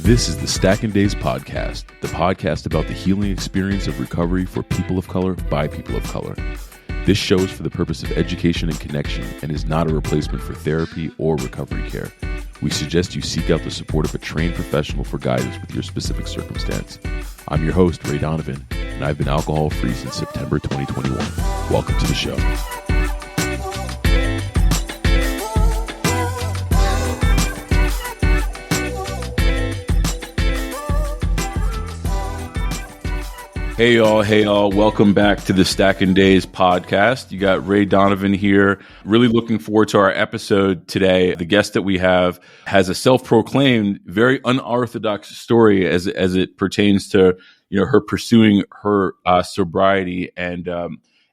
This is the Stacking Days podcast, the podcast about the healing experience of recovery for people of color by people of color. This show is for the purpose of education and connection and is not a replacement for therapy or recovery care. We suggest you seek out the support of a trained professional for guidance with your specific circumstance. I'm your host, Ray Donovan, and I've been alcohol-free since September 2021. Welcome to the show. Hey y'all, welcome back to the Stacking Days podcast. You got Ray Donovan here. Really looking forward to our episode today. The guest that we have has a self-proclaimed, very unorthodox story as it pertains to, her pursuing her sobriety and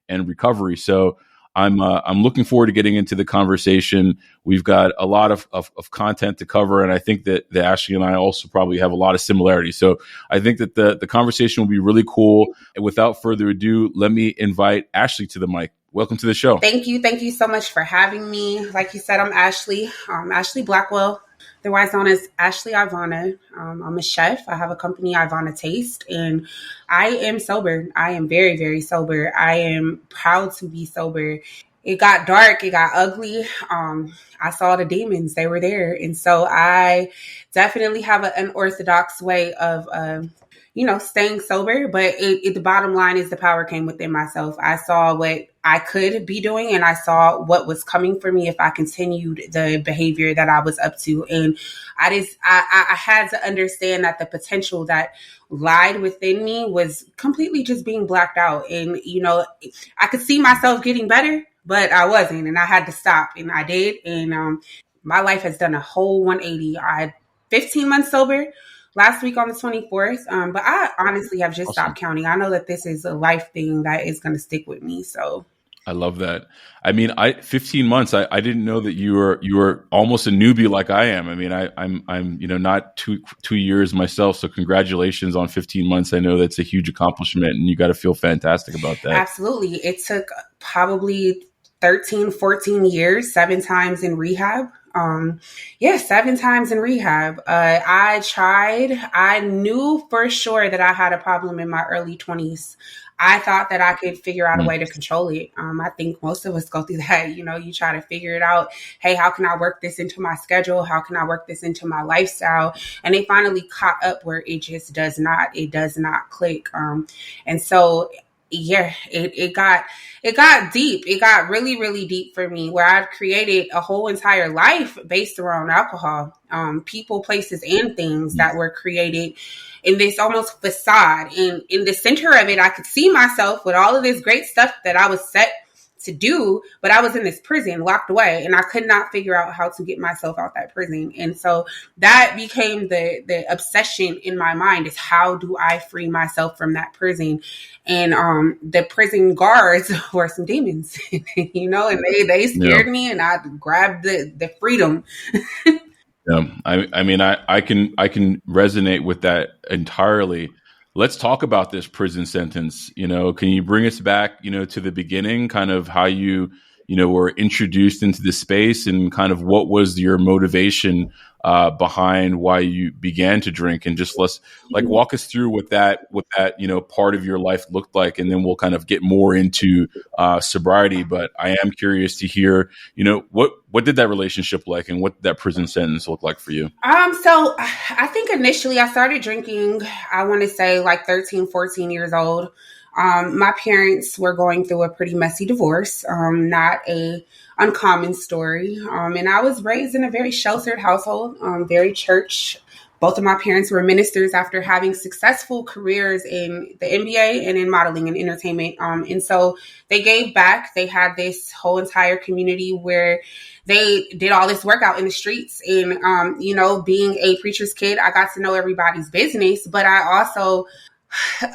recovery. So I'm looking forward to getting into the conversation. We've got a lot of content to cover, and I think that Ashley and I also probably have a lot of similarities. So I think that the conversation will be really cool. And without further ado, let me invite Ashley to the mic. Welcome to the show. Thank you. Thank you so much for having me. Like you said, I'm Ashley. Ashley Blackwell, otherwise known as Ashley Ivana. I'm a chef. I have a company, Ivana Taste, and I am sober. I am very, very sober. I am proud to be sober. It got dark. It got ugly. I saw the demons. They were there. And so I definitely have an unorthodox way of, staying sober. But the bottom line is the power came within myself. I saw what I could be doing, and I saw what was coming for me if I continued the behavior that I was up to. And I had to understand that the potential that lied within me was completely just being blacked out. And, I could see myself getting better, but I wasn't, and I had to stop, and I did. And my life has done a whole 180. I had 15 months sober last week on the 24th, but I honestly have just stopped counting. I know that this is a life thing that is going to stick with me. So I love that. I mean, 15 months. I didn't know that you were almost a newbie like I am. I mean, I'm not two years myself. So congratulations on 15 months. I know that's a huge accomplishment, and you got to feel fantastic about that. Absolutely. It took probably 13, 14 years, 7 times in rehab. 7 times in rehab. I knew for sure that I had a problem in my early 20s. I thought that I could figure out a way to control it. I think most of us go through that. You try to figure it out. Hey, how can I work this into my schedule? How can I work this into my lifestyle? And they finally caught up where it just does not click. And so it got deep. It got really, really deep for me, where I've created a whole entire life based around alcohol, people, places, and things that were created in this almost facade. And in the center of it, I could see myself with all of this great stuff that I was set to do, but I was in this prison locked away, and I could not figure out how to get myself out that prison. And so that became the obsession in my mind, is how do I free myself from that prison? And the prison guards were some demons, and they scared me, and I grabbed the freedom. Yeah, I mean, I can resonate with that entirely. Let's talk about this prison sentence. Can you bring us back, to the beginning, kind of how you were introduced into the space, and kind of what was your motivation behind why you began to drink, and just let's walk us through what that part of your life looked like, and then we'll kind of get more into sobriety. But I am curious to hear, what did that relationship like, and what did that prison sentence look like for you? So I think initially I started drinking, I want to say like 13, 14 years old. My parents were going through a pretty messy divorce, not a uncommon story. And I was raised in a very sheltered household, very church. Both of my parents were ministers after having successful careers in the NBA and in modeling and entertainment. And so they gave back. They had this whole entire community where they did all this work out in the streets. And, being a preacher's kid, I got to know everybody's business, but I also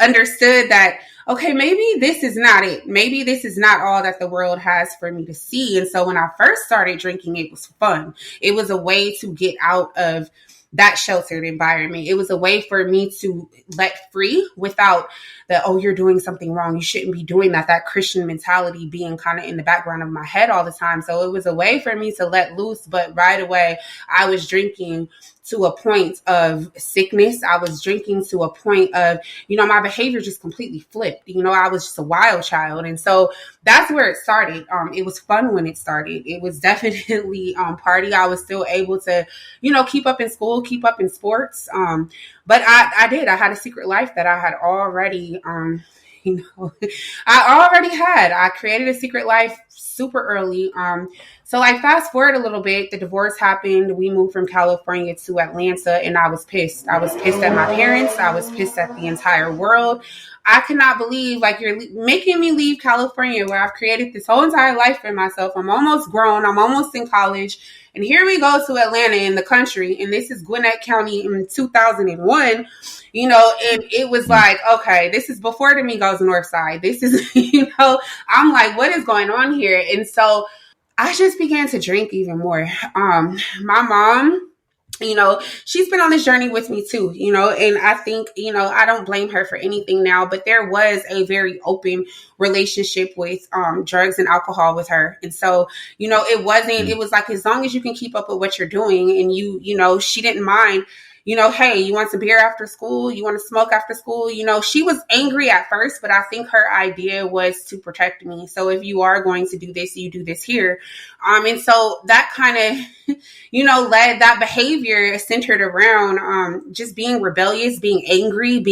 understood that, okay, maybe this is not it. Maybe this is not all that the world has for me to see. And so when I first started drinking, it was fun. It was a way to get out of that sheltered environment. It was a way for me to let free without the, oh, you're doing something wrong, you shouldn't be doing that. That Christian mentality being kind of in the background of my head all the time. So it was a way for me to let loose. But right away, I was drinking to a point of sickness. I was drinking to a point of, my behavior just completely flipped. I was just a wild child. And so that's where it started. It was fun when it started. It was definitely party. I was still able to, keep up in school, keep up in sports. But I did. I had a secret life that I had already, I created a secret life super early. So like fast forward a little bit, the divorce happened. We moved from California to Atlanta, and I was pissed. I was pissed at my parents. I was pissed at the entire world. I could not believe, like, you're making me leave California where I've created this whole entire life for myself. I'm almost grown. I'm almost in college. And here we go to Atlanta in the country. And this is Gwinnett County in 2001, and it was like, okay, this is before the Migos North Side. This is, I'm like, what is going on here? And so I just began to drink even more. My mom, she's been on this journey with me too, and I think, I don't blame her for anything now, but there was a very open relationship with drugs and alcohol with her. And so, it was like, as long as you can keep up with what you're doing, and she didn't mind. Hey, you want some beer after school? You want to smoke after school? She was angry at first, but I think her idea was to protect me. So if you are going to do this, you do this here. And so that kind of, led that behavior centered around just being rebellious, being angry,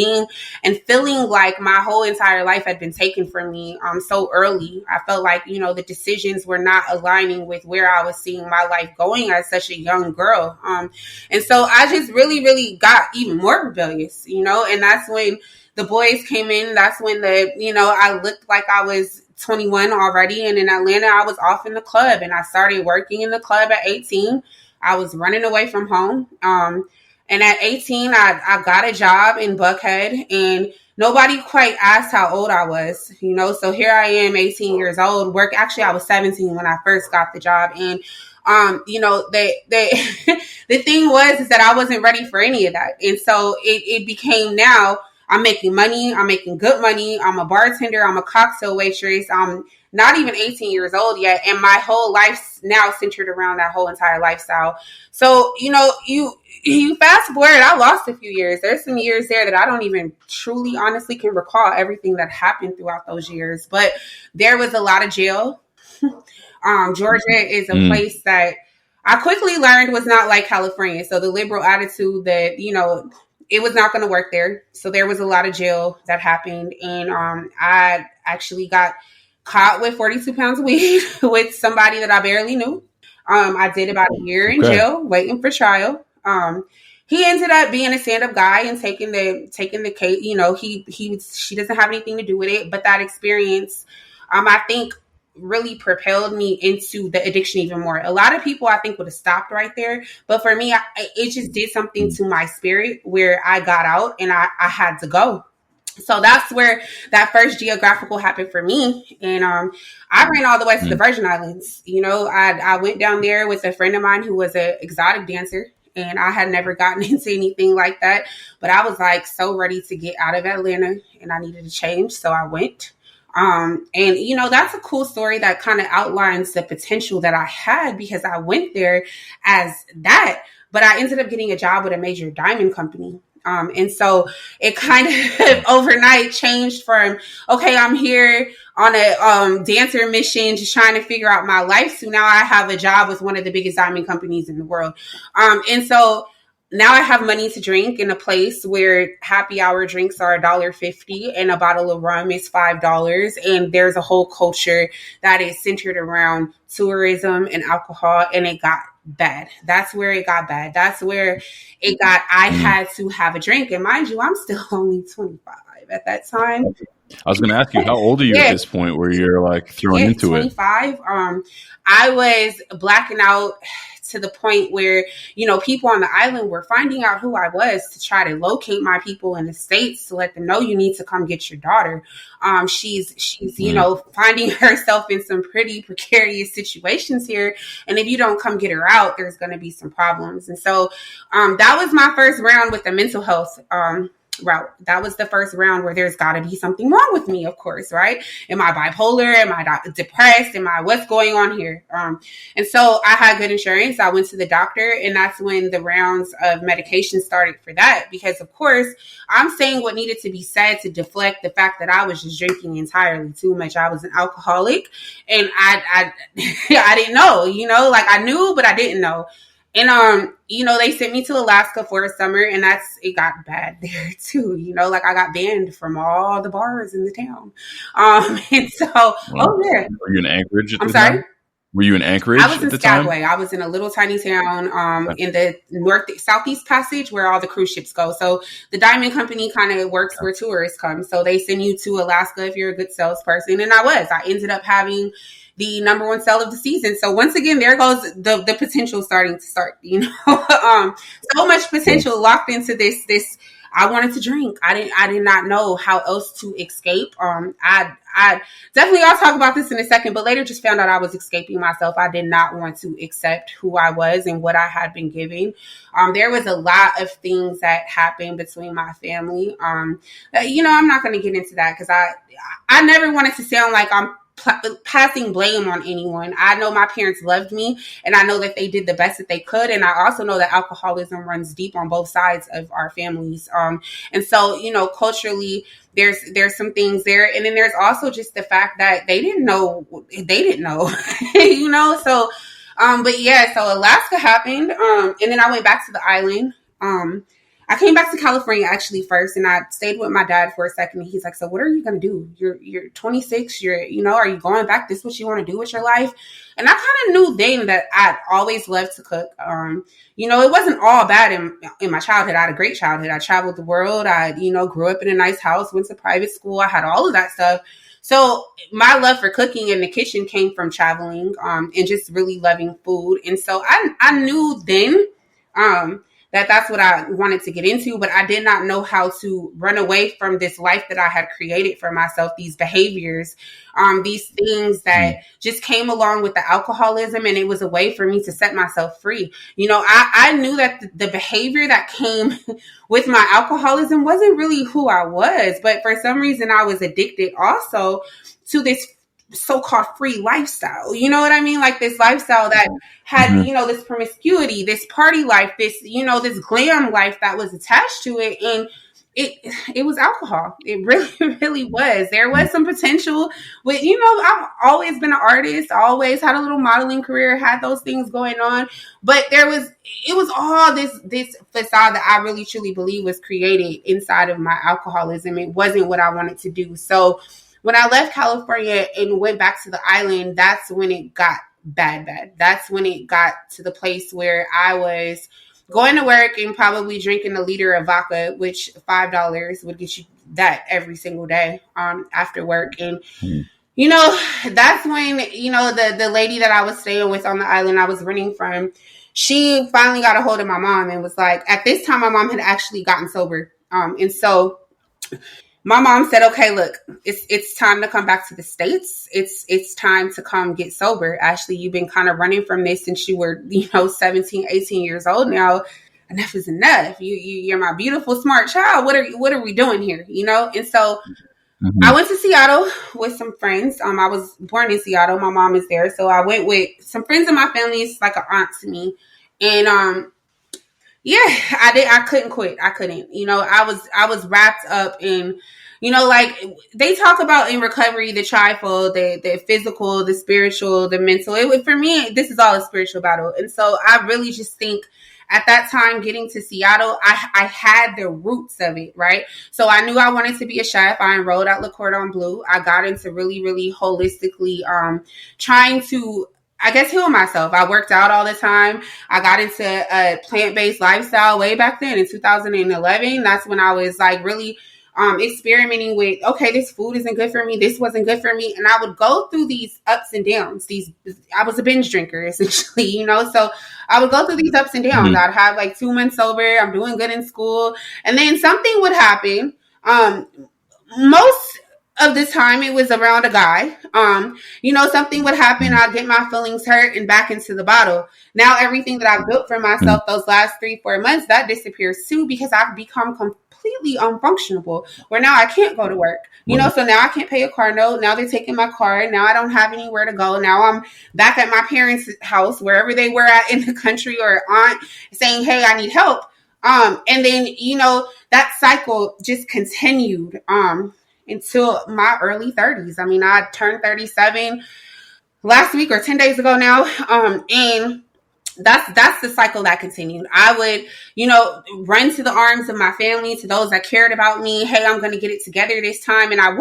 and feeling like my whole entire life had been taken from me so early. I felt like, the decisions were not aligning with where I was seeing my life going as such a young girl. And so I just really got even more rebellious, and that's when the boys came in. That's when I looked like I was 21 already. And in Atlanta, I was off in the club, and I started working in the club at 18. I was running away from home. And at 18, I got a job in Buckhead, and nobody quite asked how old I was, so here I am, 18 years old. Actually, I was 17 when I first got the job. And the thing is that I wasn't ready for any of that. And so it became, now I'm making money. I'm making good money. I'm a bartender. I'm a cocktail waitress. I'm not even 18 years old yet. And my whole life's now centered around that whole entire lifestyle. So, you fast forward, I lost a few years. There's some years there that I don't even truly, honestly can recall everything that happened throughout those years. But there was a lot of jail. Georgia is a place that I quickly learned was not like California. So the liberal attitude that, it was not going to work there. So there was a lot of jail that happened. And I actually got caught with 42 pounds of weed with somebody that I barely knew. I did about a year in jail waiting for trial. He ended up being a stand-up guy and taking the case. She doesn't have anything to do with it. But that experience, I think, really propelled me into the addiction even more. A lot of people, I think, would have stopped right there. But for me, it just did something to my spirit where I got out and I had to go. So that's where that first geographical happened for me. And I ran all the way to the Virgin Islands. I went down there with a friend of mine who was an exotic dancer. And I had never gotten into anything like that. But I was like so ready to get out of Atlanta and I needed to change. So I went. And that's a cool story that kind of outlines the potential that I had because I went there as that, but I ended up getting a job with a major diamond company. And so it kind of overnight changed from, okay, I'm here on a dancer mission, just trying to figure out my life. So now I have a job with one of the biggest diamond companies in the world. And so now I have money to drink in a place where happy hour drinks are $1.50 and a bottle of rum is $5. And there's a whole culture that is centered around tourism and alcohol. And it got bad. That's where it got bad. That's where it got, I had to have a drink. And mind you, I'm still only 25 at that time. I was going to ask you, how old are you at this point where you're like thrown into 25. I was blacking out to the point where, people on the island were finding out who I was to try to locate my people in the States to let them know you need to come get your daughter. She's finding herself in some pretty precarious situations here. And if you don't come get her out, there's going to be some problems. And so that was my first round with the mental health route. That was the first round where there's got to be something wrong with me, of course, right? Am I bipolar? Am I depressed? Am I, what's going on here? And so I had good insurance. I went to the doctor, and that's when the rounds of medication started for that. Because, of course, I'm saying what needed to be said to deflect the fact that I was just drinking entirely too much. I was an alcoholic, and I didn't know, like I knew, but I didn't know. And, they sent me to Alaska for a summer, and it got bad there too. Like I got banned from all the bars in the town. And so, yeah. Were you in Anchorage at the time? Sorry? Were you in Anchorage? I was in Skagway. I was in a little tiny town in the southeast passage where all the cruise ships go. So the Diamond Company kind of works where tourists come. So they send you to Alaska if you're a good salesperson. And I ended up having the number one sale of the season. So once again, there goes the potential starting to start, so much potential locked into this. I wanted to drink. I did not know how else to escape. I definitely, I'll talk about this in a second, but later just found out I was escaping myself. I did not want to accept who I was and what I had been given. There was a lot of things that happened between my family. I'm not going to get into that because I never wanted to sound like I'm passing blame on anyone. I know my parents loved me, and I know that they did the best that they could. And I also know that alcoholism runs deep on both sides of our families. And so, culturally, there's some things there. And then there's also just the fact that they didn't know, so, but yeah, so Alaska happened. And then I went back to the island. I came back to California actually first, and I stayed with my dad for a second. And he's like, "So what are you going to do? You're 26. Are you going back? This is what you want to do with your life?" And I kind of knew then that I'd always loved to cook. It wasn't all bad in my childhood. I had a great childhood. I traveled the world. I, grew up in a nice house, went to private school. I had all of that stuff. So my love for cooking in the kitchen came from traveling, and just really loving food. And so I knew then, that's what I wanted to get into, but I did not know how to run away from this life that I had created for myself, these behaviors, these things that just came along with the alcoholism, and it was a way for me to set myself free. I knew that the behavior that came with my alcoholism wasn't really who I was, but for some reason I was addicted also to this so-called free lifestyle. You know what I mean? Like this lifestyle that had, this promiscuity, this party life, this, this glam life that was attached to it. And it was alcohol. It really, really was. There was some potential with, I've always been an artist, always had a little modeling career, had those things going on. But it was all this facade that I really, truly believe was created inside of my alcoholism. It wasn't what I wanted to do. So when I left California and went back to the island, that's when it got bad. That's when it got to the place where I was going to work and probably drinking a liter of vodka, which $5 would get you that every single day after work. And, that's when, the lady that I was staying with on the island I was renting from, she finally got a hold of my mom and was like, at this time, my mom had actually gotten sober. And so my mom said, "Okay, look, it's time to come back to the States. It's time to come get sober. Ashley, you've been kind of running from this since you were, 17, 18 years old now. Enough is enough. You're my beautiful, smart child. What are we doing here? And so I went to Seattle with some friends. I was born in Seattle. My mom is there. So I went with some friends of my family. It's like an aunt to me. And, yeah, I couldn't quit. I couldn't, I was wrapped up in, like they talk about in recovery, the trifold, the physical, the spiritual, the mental. For me, this is all a spiritual battle. And so I really just think at that time, getting to Seattle, I had the roots of it, right? So I knew I wanted to be a chef. I enrolled at Le Cordon Bleu. I got into really, really holistically trying to, I guess, heal myself. I worked out all the time. I got into a plant-based lifestyle way back then in 2011. That's when I was like really experimenting with, okay, this food isn't good for me. This wasn't good for me. And I would go through these ups and downs. I was a binge drinker essentially, so I would go through these ups and downs. I'd have like 2 months sober. I'm doing good in school. And then something would happen. Most of the time it was around a guy. Something would happen. I'd get my feelings hurt and back into the bottle. Now everything that I've built for myself those last 3-4 months, that disappears too, because I've become completely completely unfunctionable, where now I can't go to work, so now I can't pay a car note. Now they're taking my car. Now I don't have anywhere to go. Now I'm back at my parents' house, wherever they were at in the country, or aunt saying, hey, I need help. And then, that cycle just continued until my early 30s. I mean, I turned 37 last week or 10 days ago now. And that's the cycle that continued. I would, run to the arms of my family, to those that cared about me. Hey, I'm going to get it together this time. And I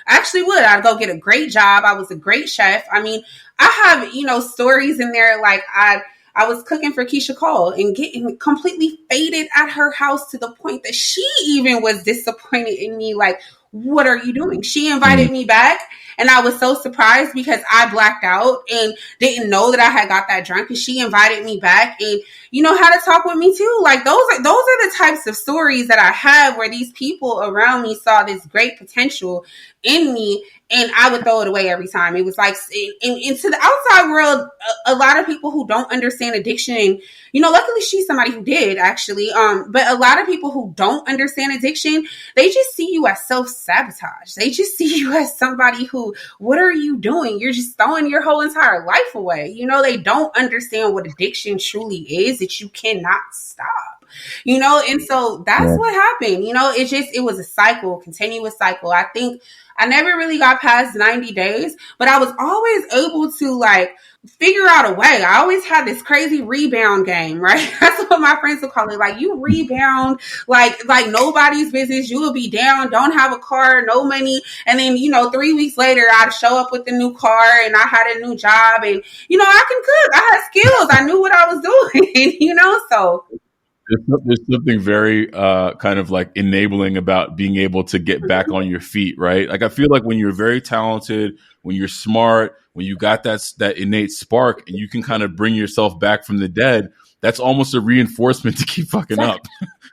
actually would. I'd go get a great job. I was a great chef. I mean, I have, stories in there. Like I was cooking for Keisha Cole and getting completely faded at her house to the point that she even was disappointed in me. Like, what are you doing? She invited me back, and I was so surprised because I blacked out and didn't know that I had got that drunk, and she invited me back and how to talk with me too. Like those are the types of stories that I have, where these people around me saw this great potential in me, and I would throw it away every time. It was like, into the outside world, a lot of people who don't understand addiction, and luckily she's somebody who did actually, but a lot of people who don't understand addiction, they just see you as self-sabotage. They just see you as somebody who, what are you doing? You're just throwing your whole entire life away. They don't understand what addiction truly is, that you cannot stop. And so that's what happened. It was a cycle, continuous cycle. I think I never really got past 90 days, but I was always able to figure out a way. I always had this crazy rebound game, right? That's what my friends would call it. Like, you rebound like nobody's business. You will be down, don't have a car, no money. And then, 3 weeks later, I'd show up with a new car and I had a new job, and, I can cook. I had skills. I knew what I was doing, so. There's something very kind of like enabling about being able to get back on your feet, right? Like, I feel like when you're very talented, when you're smart, when you got that innate spark, and you can kind of bring yourself back from the dead, that's almost a reinforcement to keep fucking up.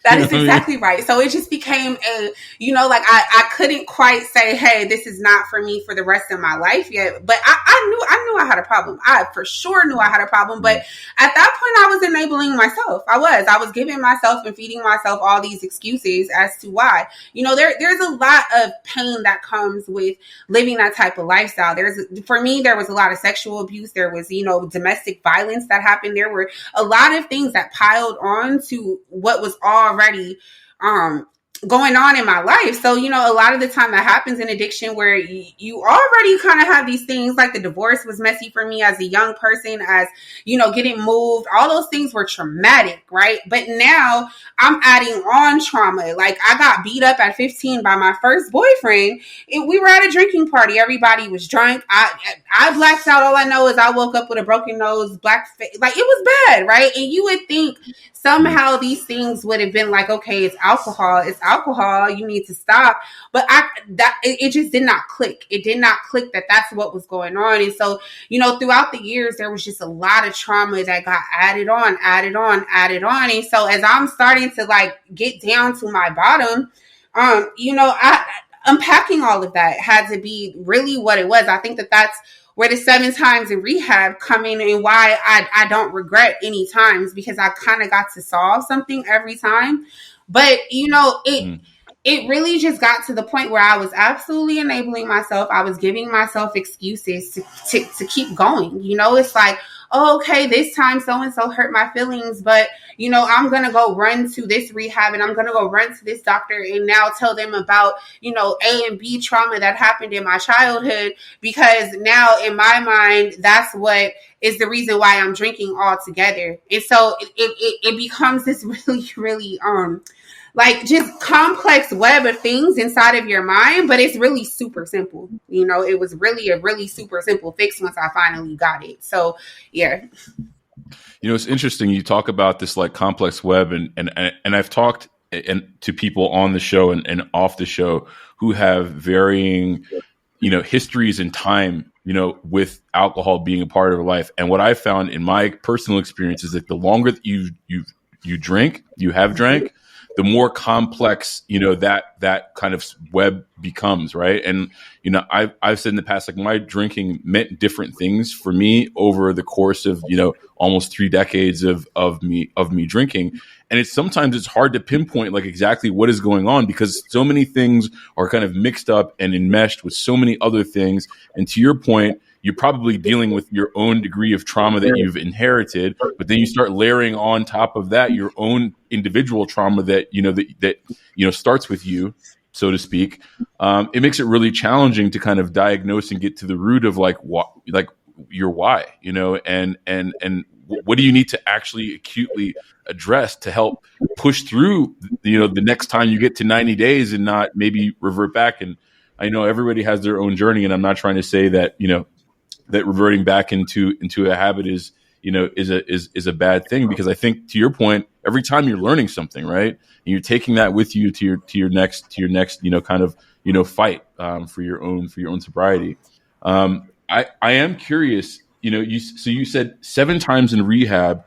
That is exactly right. So it just became I couldn't quite say, hey, this is not for me for the rest of my life yet. But I knew I had a problem. I for sure knew I had a problem. But at that point, I was enabling myself. I was giving myself and feeding myself all these excuses as to why. There's a lot of pain that comes with living that type of lifestyle. For me, there was a lot of sexual abuse. There was, domestic violence that happened. There were a lot of things that piled on to what was already going on in my life. So, a lot of the time that happens in addiction, where you already kind of have these things, like the divorce was messy for me as a young person, as, getting moved, all those things were traumatic, right? But now I'm adding on trauma. Like, I got beat up at 15 by my first boyfriend. We were at a drinking party. Everybody was drunk. I blacked out. All I know is I woke up with a broken nose, black face. Like, it was bad, right? And you would think somehow these things would have been like, okay, it's alcohol, you need to stop. But it just did not click. It did not click that that's what was going on. And so, throughout the years, there was just a lot of trauma that got added on. And so as I'm starting to get down to my bottom, unpacking all of that had to be really what it was. I think that's where the 7 times in rehab come in, and why I don't regret any times, because I kind of got to solve something every time. But, it really just got to the point where I was absolutely enabling myself. I was giving myself excuses to keep going. It's like, oh, okay, this time so-and-so hurt my feelings, but, I'm going to go run to this rehab, and I'm going to go run to this doctor and now tell them about, A and B trauma that happened in my childhood, because now in my mind, that's what is the reason why I'm drinking altogether. And so it becomes this really, really, just complex web of things inside of your mind, but it's really super simple. It was really a really super simple fix once I finally got it. So, yeah. It's interesting. You talk about this complex web, and I've talked to people on the show and off the show who have varying, histories and time, with alcohol being a part of their life. And what I found in my personal experience is that the longer that you've you drink, you have drank, the more complex, that kind of web becomes, right? And, I've said in the past, like, my drinking meant different things for me over the course of, almost 3 decades of me drinking. And sometimes it's hard to pinpoint like exactly what is going on, because so many things are kind of mixed up and enmeshed with so many other things. And to your point, you're probably dealing with your own degree of trauma that you've inherited, but then you start layering on top of that your own individual trauma that starts with you, so to speak. It makes it really challenging to kind of diagnose and get to the root of like your why, and what do you need to actually acutely address to help push through, the next time you get to 90 days and not maybe revert back. And I know everybody has their own journey, and I'm not trying to say that, that reverting back into a habit is a bad thing, because I think, to your point, every time you're learning something, right, and you're taking that with you to your next kind of fight for your own sobriety. I am curious, you said 7 times in rehab.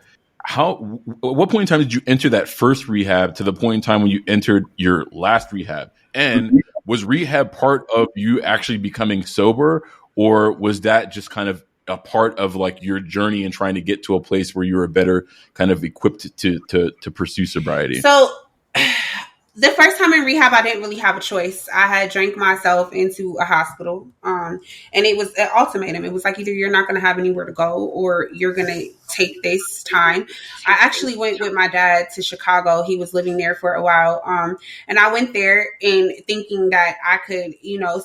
At what point in time did you enter that first rehab to the point in time when you entered your last rehab? And was rehab part of you actually becoming sober, or was that just kind of a part of like your journey and trying to get to a place where you were better kind of equipped to pursue sobriety? So the first time in rehab, I didn't really have a choice. I had drank myself into a hospital, and it was an ultimatum. It was like, either you're not going to have anywhere to go, or you're going to take this time. I actually went with my dad to Chicago. He was living there for a while, and I went there and thinking that I could,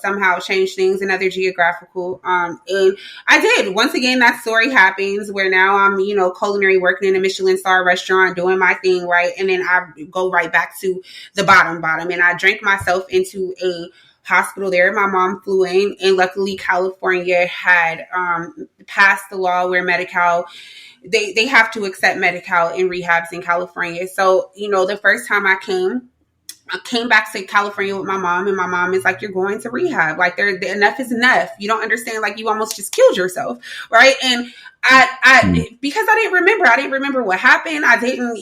somehow change things in other geographical. And I did. Once again, that story happens where now I'm, culinary, working in a Michelin star restaurant, doing my thing, right? And then I go right back to the bottom. And I drank myself into a hospital there. My mom flew in, and luckily California had passed the law where Medi-Cal, they have to accept Medi-Cal in rehabs in California. So, the first time I came back to California with my mom, and my mom is like, you're going to rehab. Like, enough is enough. You don't understand. Like, you almost just killed yourself. Right. And because I didn't remember what happened. I didn't,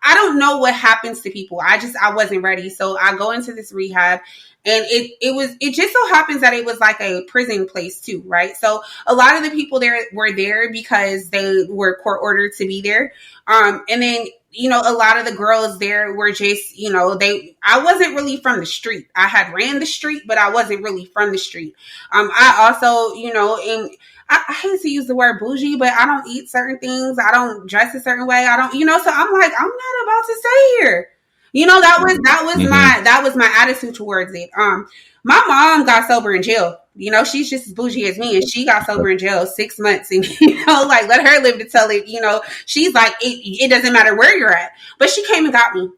I don't know what happens to people. I wasn't ready. So I go into this rehab, and it just so happens that it was like a prison place too. Right. So a lot of the people there were there because they were court ordered to be there. And then, a lot of the girls there were just, I wasn't really from the street. I had ran the street, but I wasn't really from the street. I also, and I hate to use the word bougie, but I don't eat certain things. I don't dress a certain way. I don't, so I'm like, I'm not about to stay here. That was my attitude towards it. My mom got sober in jail. She's just as bougie as me, and she got sober in jail 6 months, and like, let her live to tell it. She's like, it doesn't matter where you're at, but she came and got me.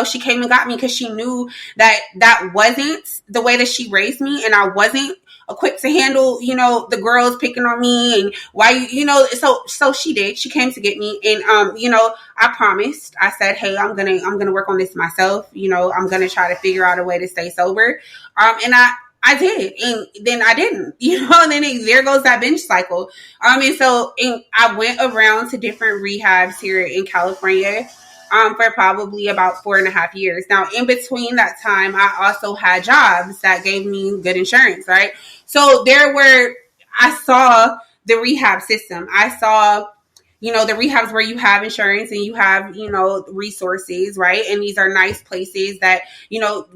She came and got me because she knew that wasn't the way that she raised me, and I wasn't equipped to handle, the girls picking on me and why, so she did. She came to get me, and I promised. I said, hey, I'm gonna work on this myself. I'm gonna try to figure out a way to stay sober. And I did, and then I didn't, and then there goes that binge cycle. And so I went around to different rehabs here in California for probably about 4.5 years. Now, in between that time, I also had jobs that gave me good insurance, right? So I saw the rehab system. I saw, the rehabs where you have insurance and you have, resources, right? And these are nice places that,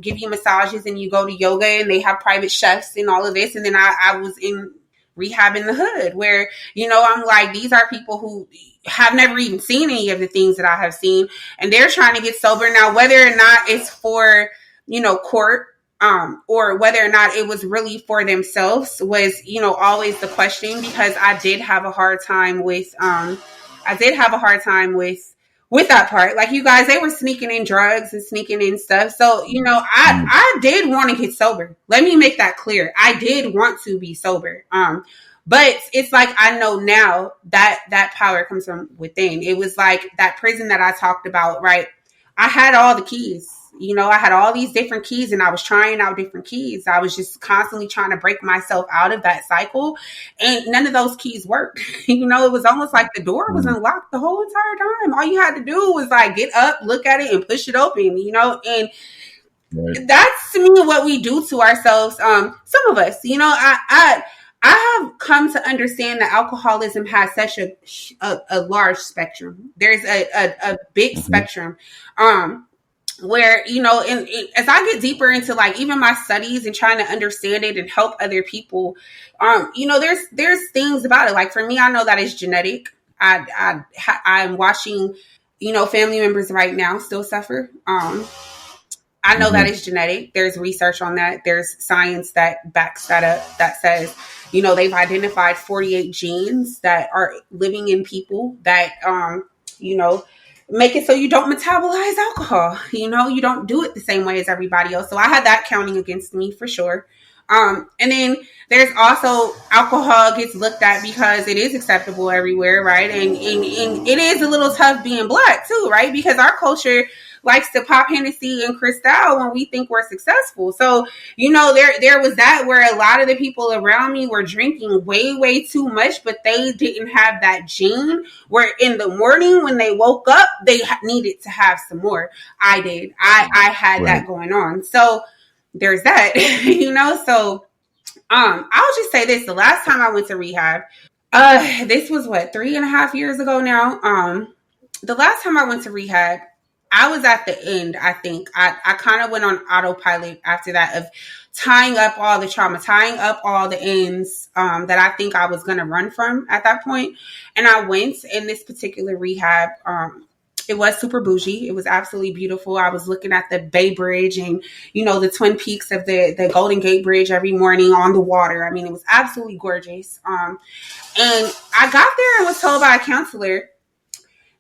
give you massages, and you go to yoga, and they have private chefs and all of this. And then I was in rehab in the hood where, I'm like, these are people who have never even seen any of the things that I have seen, and they're trying to get sober. Now, whether or not it's for, court, or whether or not it was really for themselves was, always the question, because I did have a hard time with that part. Like, you guys, they were sneaking in drugs and sneaking in stuff. So, I did want to get sober. Let me make that clear. I did want to be sober. But it's like, I know now that power comes from within. It was like that prison that I talked about, right? I had all the keys. I had all these different keys and I was trying out different keys. I was just constantly trying to break myself out of that cycle, and none of those keys worked. It was almost like the door was unlocked the whole entire time. All you had to do was like get up, look at it, and push it open, and right. That's to me what we do to ourselves. Some of us, I have come to understand that alcoholism has such a large spectrum. There's a big spectrum, where, as I get deeper into like even my studies and trying to understand it and help other people, there's things about it. Like for me, I know that it's genetic. I'm watching, family members right now still suffer. I know that it's genetic. There's research on that. There's science that backs that up, that says, they've identified 48 genes that are living in people that, make it so you don't metabolize alcohol. You don't do it the same way as everybody else. So I had that counting against me for sure. And then there's also alcohol gets looked at because it is acceptable everywhere, right? And it is a little tough being Black too, right? Because our culture likes to pop Hennessy and Cristal when we think we're successful. So, there was that where a lot of the people around me were drinking way, way too much, but they didn't have that gene where in the morning when they woke up, they needed to have some more. I did. I had that going on. So there's that, so I'll just say this. The last time I went to rehab, this was 3.5 years ago now. The last time I went to rehab, I was at the end, I think. I kind of went on autopilot after that of tying up all the trauma, tying up all the ends that I think I was going to run from at that point. And I went in this particular rehab. It was super bougie. It was absolutely beautiful. I was looking at the Bay Bridge and, the Twin Peaks of the Golden Gate Bridge every morning on the water. I mean, it was absolutely gorgeous. And I got there and was told by a counselor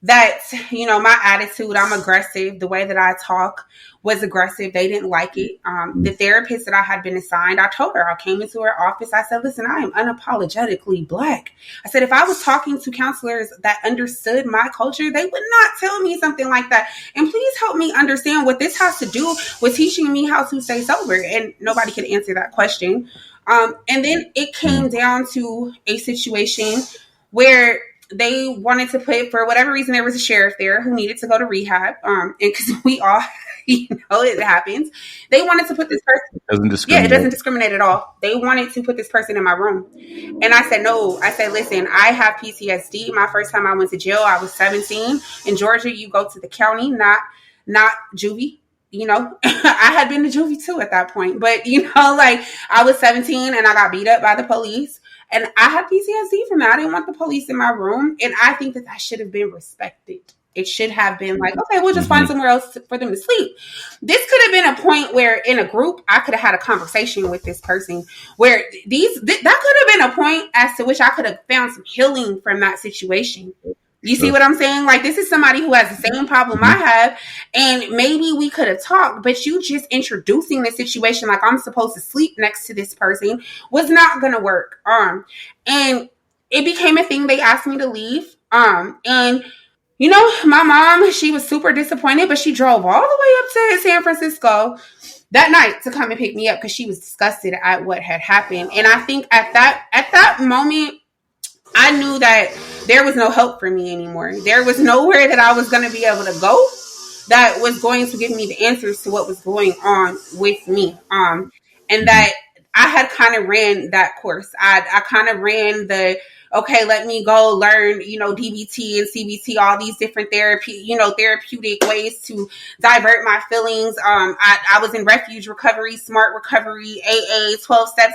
that, my attitude, I'm aggressive. The way that I talk was aggressive. They didn't like it. The therapist that I had been assigned, I told her, I came into her office. I said, listen, I am unapologetically Black. I said, if I was talking to counselors that understood my culture, they would not tell me something like that. And please help me understand what this has to do with teaching me how to stay sober. And nobody could answer that question. And then it came down to a situation where they wanted to put, for whatever reason, there was a sheriff there who needed to go to rehab. And because we all, it happens. They wanted to put this person. It doesn't discriminate at all. They wanted to put this person in my room. And I said, no. I said, listen, I have PTSD. My first time I went to jail, I was 17. In Georgia, you go to the county, not juvie. I had been to juvie too at that point. But, I was 17 and I got beat up by the police. And I had PTSD from that. I didn't want the police in my room. And I think that should have been respected. It should have been like, okay, we'll just find somewhere else for them to sleep. This could have been a point where in a group, I could have had a conversation with this person where that could have been a point as to which I could have found some healing from that situation. You see what I'm saying? Like, this is somebody who has the same problem I have, and maybe we could have talked, but you just introducing the situation like I'm supposed to sleep next to this person was not going to work. And it became a thing. They asked me to leave. And my mom, she was super disappointed, but she drove all the way up to San Francisco that night to come and pick me up because she was disgusted at what had happened. And I think at that moment, I knew that there was no help for me anymore. There was nowhere that I was going to be able to go that was going to give me the answers to what was going on with me. And that I had kind of ran that course. I kind of ran okay, let me go learn, DBT and CBT, all these different therapeutic ways to divert my feelings. I was in refuge recovery, smart recovery, AA, 12 steps.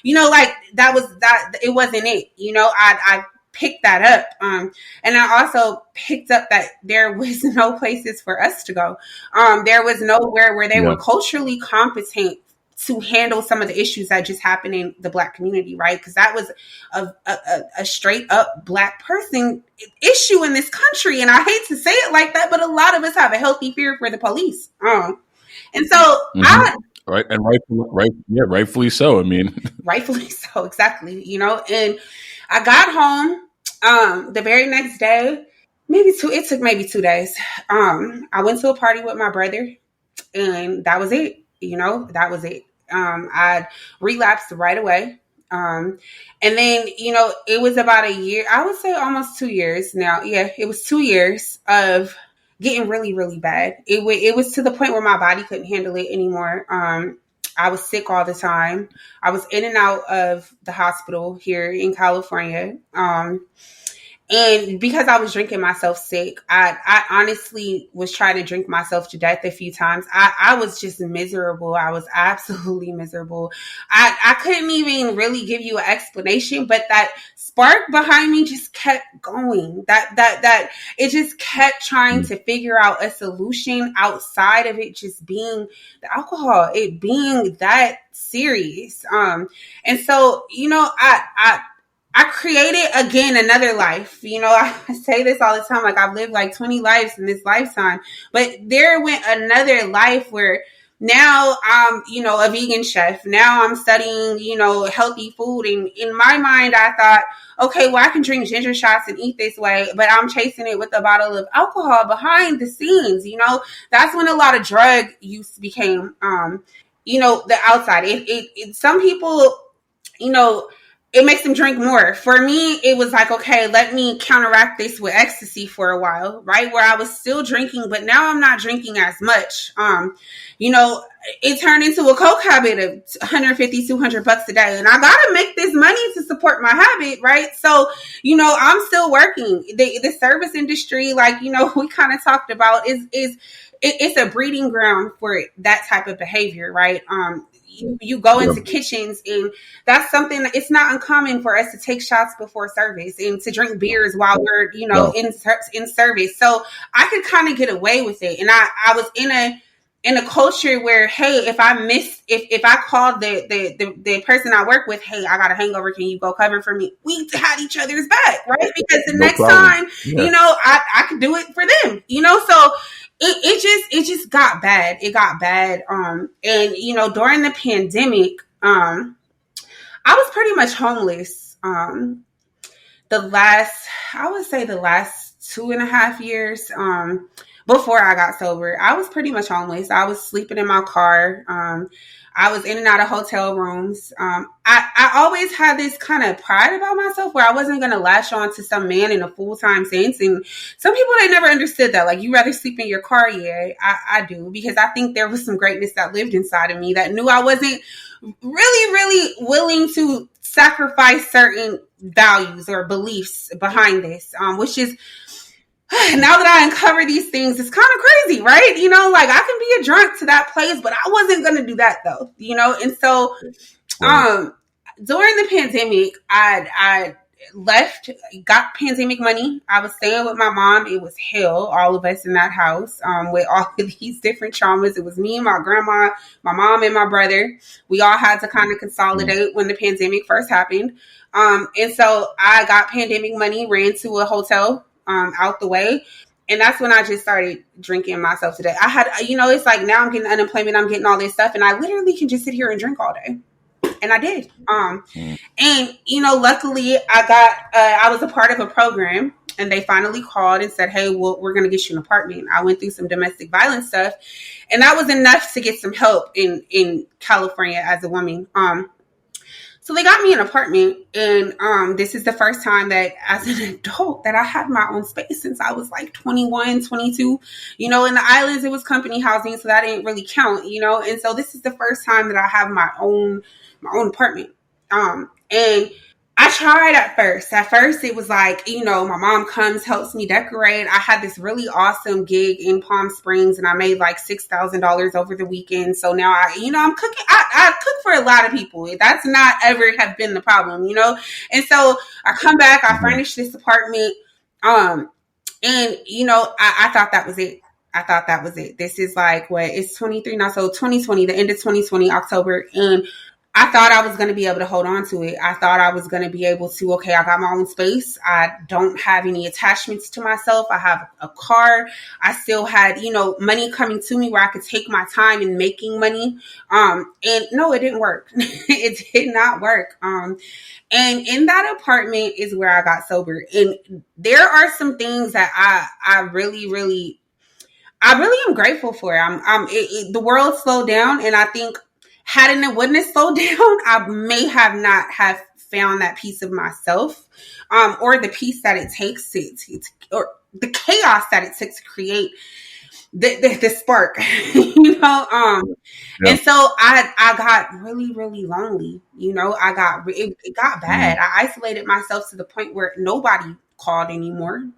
It wasn't it. I picked that up. And I also picked up that there was no places for us to go. There was nowhere where they were culturally competent to handle some of the issues that just happened in the Black community, right? Because that was a straight up Black person issue in this country. And I hate to say it like that, but a lot of us have a healthy fear for the police. And so right. And rightfully so. I mean, rightfully so. Exactly. And I got home, the very next day, it took maybe 2 days. I went to a party with my brother. and that was it. That was it. I relapsed right away. And then, it was about a year, I would say almost 2 years now. Yeah, it was 2 years of getting really, really bad. It was to the point where my body couldn't handle it anymore. I was sick all the time. I was in and out of the hospital here in California. And because I was drinking myself sick, I honestly was trying to drink myself to death a few times. I was just miserable. I was absolutely miserable. I couldn't even really give you an explanation, but that spark behind me just kept going. That it just kept trying to figure out a solution outside of it just being the alcohol, it being that serious. And so, I created again another life. I say this all the time, like I've lived like 20 lives in this lifetime, but there went another life where now I'm, a vegan chef. Now I'm studying, healthy food. And in my mind, I thought, okay, well, I can drink ginger shots and eat this way, but I'm chasing it with a bottle of alcohol behind the scenes. That's when a lot of drug use became, the outside. Some people, it makes them drink more. For me, it was like, okay, let me counteract this with ecstasy for a while, right? Where I was still drinking, but now I'm not drinking as much. It turned into a coke habit of 150, 200 bucks a day. And I got to make this money to support my habit, right? So, I'm still working. The service industry, like, we kind of talked about it's a breeding ground for that type of behavior, right? You go into kitchens, and that's something that it's not uncommon for us to take shots before service and to drink beers while we're, in service. So I could kind of get away with it. And I was in a culture where, hey, if I called the person I work with, hey, I got a hangover, can you go cover for me? We had each other's back, right? Because the next time, I could do it for them, so it just got bad. It got bad. And during the pandemic, I was pretty much homeless. The last 2.5 years, before I got sober, I was pretty much homeless. I was sleeping in my car. I was in and out of hotel rooms. I always had this kind of pride about myself where I wasn't going to lash on to some man in a full-time sense. And some people, they never understood that. Like, you rather sleep in your car? Yeah, I do. Because I think there was some greatness that lived inside of me that knew I wasn't really, really willing to sacrifice certain values or beliefs behind this, which is, now that I uncover these things, it's kind of crazy, right? Like I can be a drunk to that place, but I wasn't going to do that though, And so, during the pandemic, I left, got pandemic money. I was staying with my mom. It was hell, all of us in that house, with all of these different traumas. It was me and my grandma, my mom and my brother. We all had to kind of consolidate when the pandemic first happened. And so I got pandemic money, ran to a hotel, out the way. And that's when I just started drinking myself to death. I had, it's like now I'm getting unemployment, I'm getting all this stuff, and I literally can just sit here and drink all day. And I did. And, luckily I was a part of a program, and they finally called and said, hey, well, we're going to get you an apartment. I went through some domestic violence stuff, and that was enough to get some help in California as a woman. So they got me an apartment, and this is the first time that as an adult that I had my own space since I was like 21, 22. In the islands, it was company housing, so that didn't really count, And so this is the first time that I have my own apartment. And I tried at first. At first, it was like, my mom comes, helps me decorate. I had this really awesome gig in Palm Springs, and I made like $6,000 over the weekend. So now I'm cooking. I cook for a lot of people. That's not ever have been the problem, And so I come back, I furnish this apartment. And, I thought that was it. I thought that was it. This is like, it's 23 now. So 2020, the end of 2020, October. And I thought I was going to be able to hold on to it. I thought I was going to be able to, okay, I got my own space. I don't have any attachments to myself. I have a car. I still had, money coming to me where I could take my time in making money. And no, it didn't work. It did not work. And in that apartment is where I got sober. And there are some things that I really, really, I really am grateful for it. The world slowed down, and I think hadn't it wouldn't have slowed down, I may have not have found that piece of myself, or the piece that it takes or the chaos that it took to create the spark, you know. Yeah. And so I got really, really lonely. You know, it got bad. I isolated myself to the point where nobody called anymore.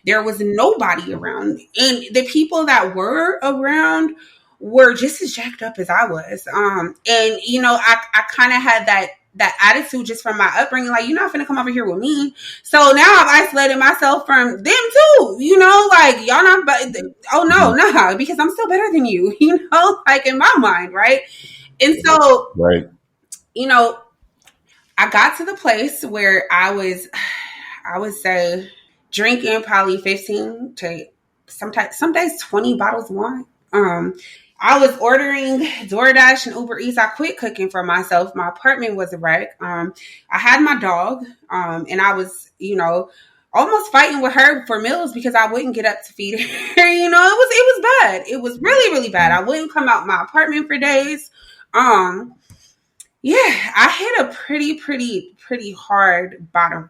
There was nobody around, and the people that were around were just as jacked up as I was. And you know, I kind of had that attitude just from my upbringing, like, you're not finna come over here with me. So now I've isolated myself from them too, you know, like, y'all not, oh no, nah, because I'm still better than you, you know, like, in my mind, right? And so, right, you know, I got to the place where I would say, drinking probably 15 to some days 20 bottles of wine. I was ordering DoorDash and Uber Eats. I quit cooking for myself. My apartment was a wreck. I had my dog, and I was, you know, almost fighting with her for meals because I wouldn't get up to feed her. You know, it was bad. It was really, really bad. I wouldn't come out my apartment for days. Yeah, I hit a pretty hard bottom.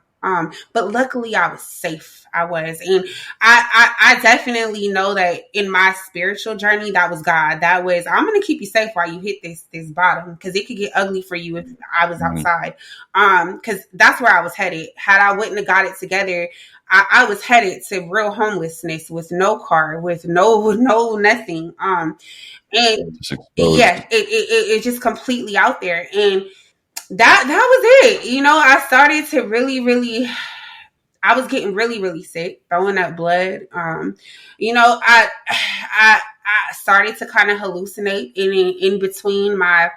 But luckily I was safe. I was. And I definitely know that in my spiritual journey, that was God. That was, I'm going to keep you safe while you hit this bottom, because it could get ugly for you if I was outside. Because that's where I was headed. Had I wouldn't have got it together, I was headed to real homelessness with no car, with no nothing. And yeah, it just completely out there. And that was it. You know, I started to really, I was getting really sick, throwing up blood. You know, I started to kind of hallucinate in between my,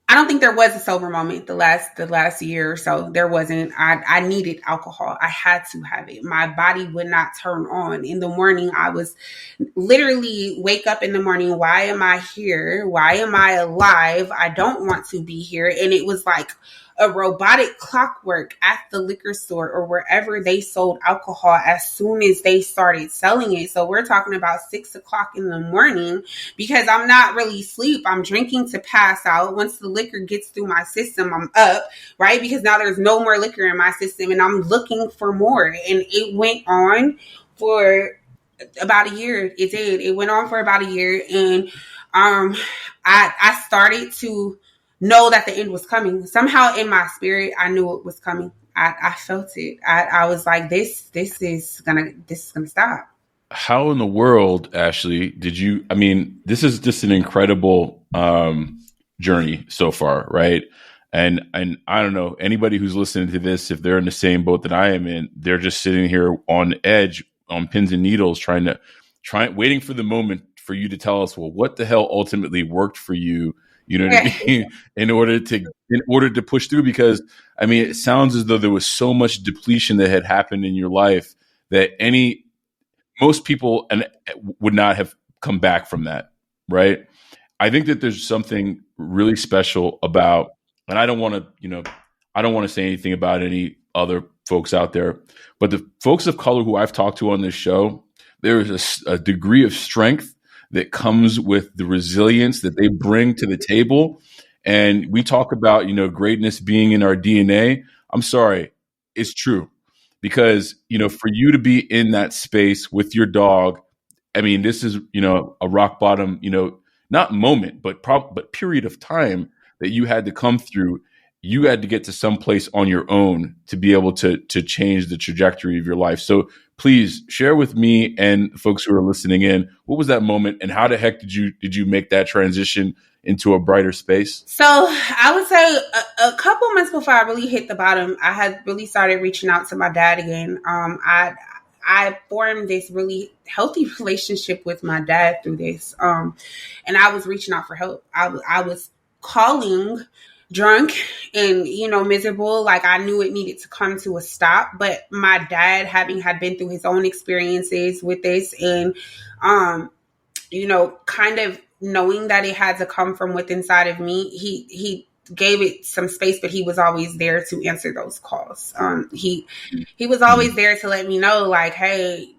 I don't think there was a sober moment the last year or so. There wasn't. I needed alcohol. I had to have it. My body would not turn on. In the morning, I was literally wake up in the morning. Why am I here? Why am I alive? I don't want to be here. And it was like a robotic clockwork at the liquor store or wherever they sold alcohol as soon as they started selling it. So we're talking about 6 o'clock in the morning, because I'm not really asleep. I'm drinking to pass out. Once the liquor gets through my system, I'm up, right? Because now there's no more liquor in my system and I'm looking for more. And it went on for about a year. It did. It went on for about a year. And I started to know that the end was coming. Somehow in my spirit, I knew it was coming. I felt it. I was like, this is gonna stop. How in the world, Ashley, did you, I mean, this is just an incredible journey so far, right? And I don't know, anybody who's listening to this, if they're in the same boat that I am in, they're just sitting here on edge, on pins and needles, waiting for the moment for you to tell us, well, what the hell ultimately worked for you? You know what I mean? In order to push through, because I mean, it sounds as though there was so much depletion that had happened in your life that most people would not have come back from that, right? I think that there's something really special about, and I don't want to say anything about any other folks out there, but the folks of color who I've talked to on this show, there is a degree of strength that comes with the resilience that they bring to the table. And we talk about, greatness being in our DNA. I'm sorry, it's true. Because, for you to be in that space with your dog, I mean, this is, a rock bottom, not moment, but period of time that you had to come through. You had to get to some place on your own to be able to change the trajectory of your life. So please share with me and folks who are listening in, what was that moment and how the heck did you make that transition into a brighter space? So I would say a couple months before I really hit the bottom, I had really started reaching out to my dad again. I formed this really healthy relationship with my dad through this. And I was reaching out for help. I was calling drunk and, miserable. Like I knew it needed to come to a stop, but my dad had been through his own experiences with this and, kind of knowing that it had to come from within inside of me, he gave it some space, but he was always there to answer those calls. He was always there to let me know, like, hey,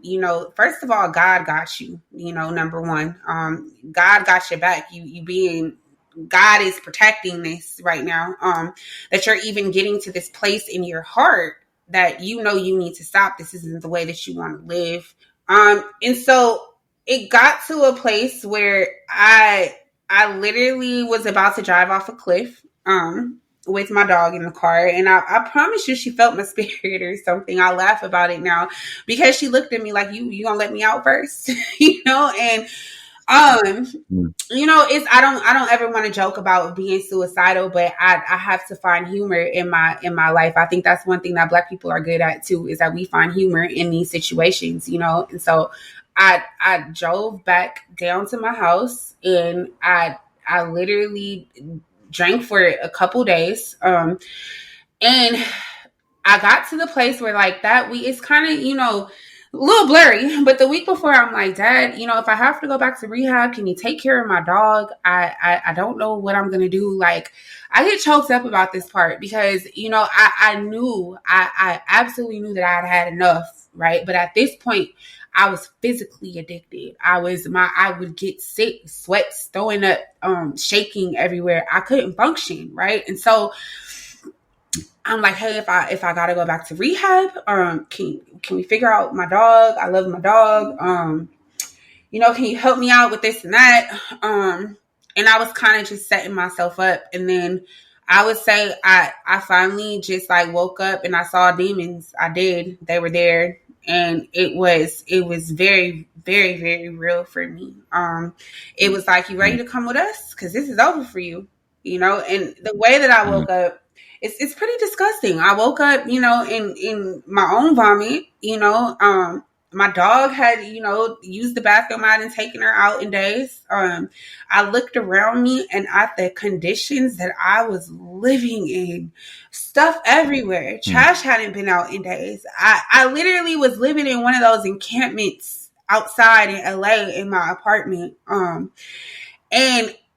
first of all, God got you, number one. God got your back. God is protecting this right now. That you're even getting to this place in your heart that you need to stop. This isn't the way that you want to live. And so it got to a place where I literally was about to drive off a cliff with my dog in the car. And I promise you, she felt my spirit or something. I laugh about it now because she looked at me like, you gonna let me out first? And I don't ever want to joke about being suicidal, but I have to find humor in my life. I think that's one thing that Black people are good at too, is that we find humor in these situations, and so I drove back down to my house and I literally drank for a couple days. And I got to the place where like that it's kind of, a little blurry, but the week before I'm like, Dad, if I have to go back to rehab, can you take care of my dog? I don't know what I'm going to do. Like, I get choked up about this part because, I absolutely knew that I had enough. Right. But at this point, I was physically addicted. I would get sick, sweats throwing up, shaking everywhere. I couldn't function. Right. And so I'm like, hey, if I gotta go back to rehab, can we figure out my dog? I love my dog. Can you help me out with this and that? And I was kind of just setting myself up. And then I would say I finally just like woke up and I saw demons. I did. They were there. And it was very, very, very real for me. It was like, you ready to come with us? Because this is over for you, and the way that I woke up, it's pretty disgusting. I woke up, in my own vomit, my dog had, used the bathroom. I hadn't taken her out in days. I looked around me and at the conditions that I was living in, stuff everywhere. Trash hadn't been out in days. I literally was living in one of those encampments outside in LA in my apartment. And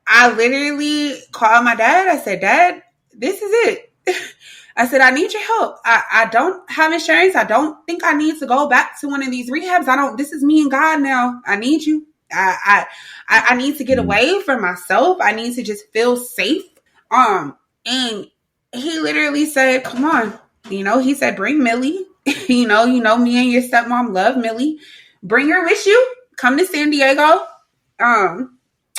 I literally called my dad. I said, Dad, this is it. I said, I need your help. I don't have insurance. I don't think I need to go back to one of these rehabs. This is me and God now. I need you. I need to get away from myself. I need to just feel safe. And he literally said, come on. He said, bring Millie. Me and your stepmom love Millie. Bring her with you. Come to San Diego.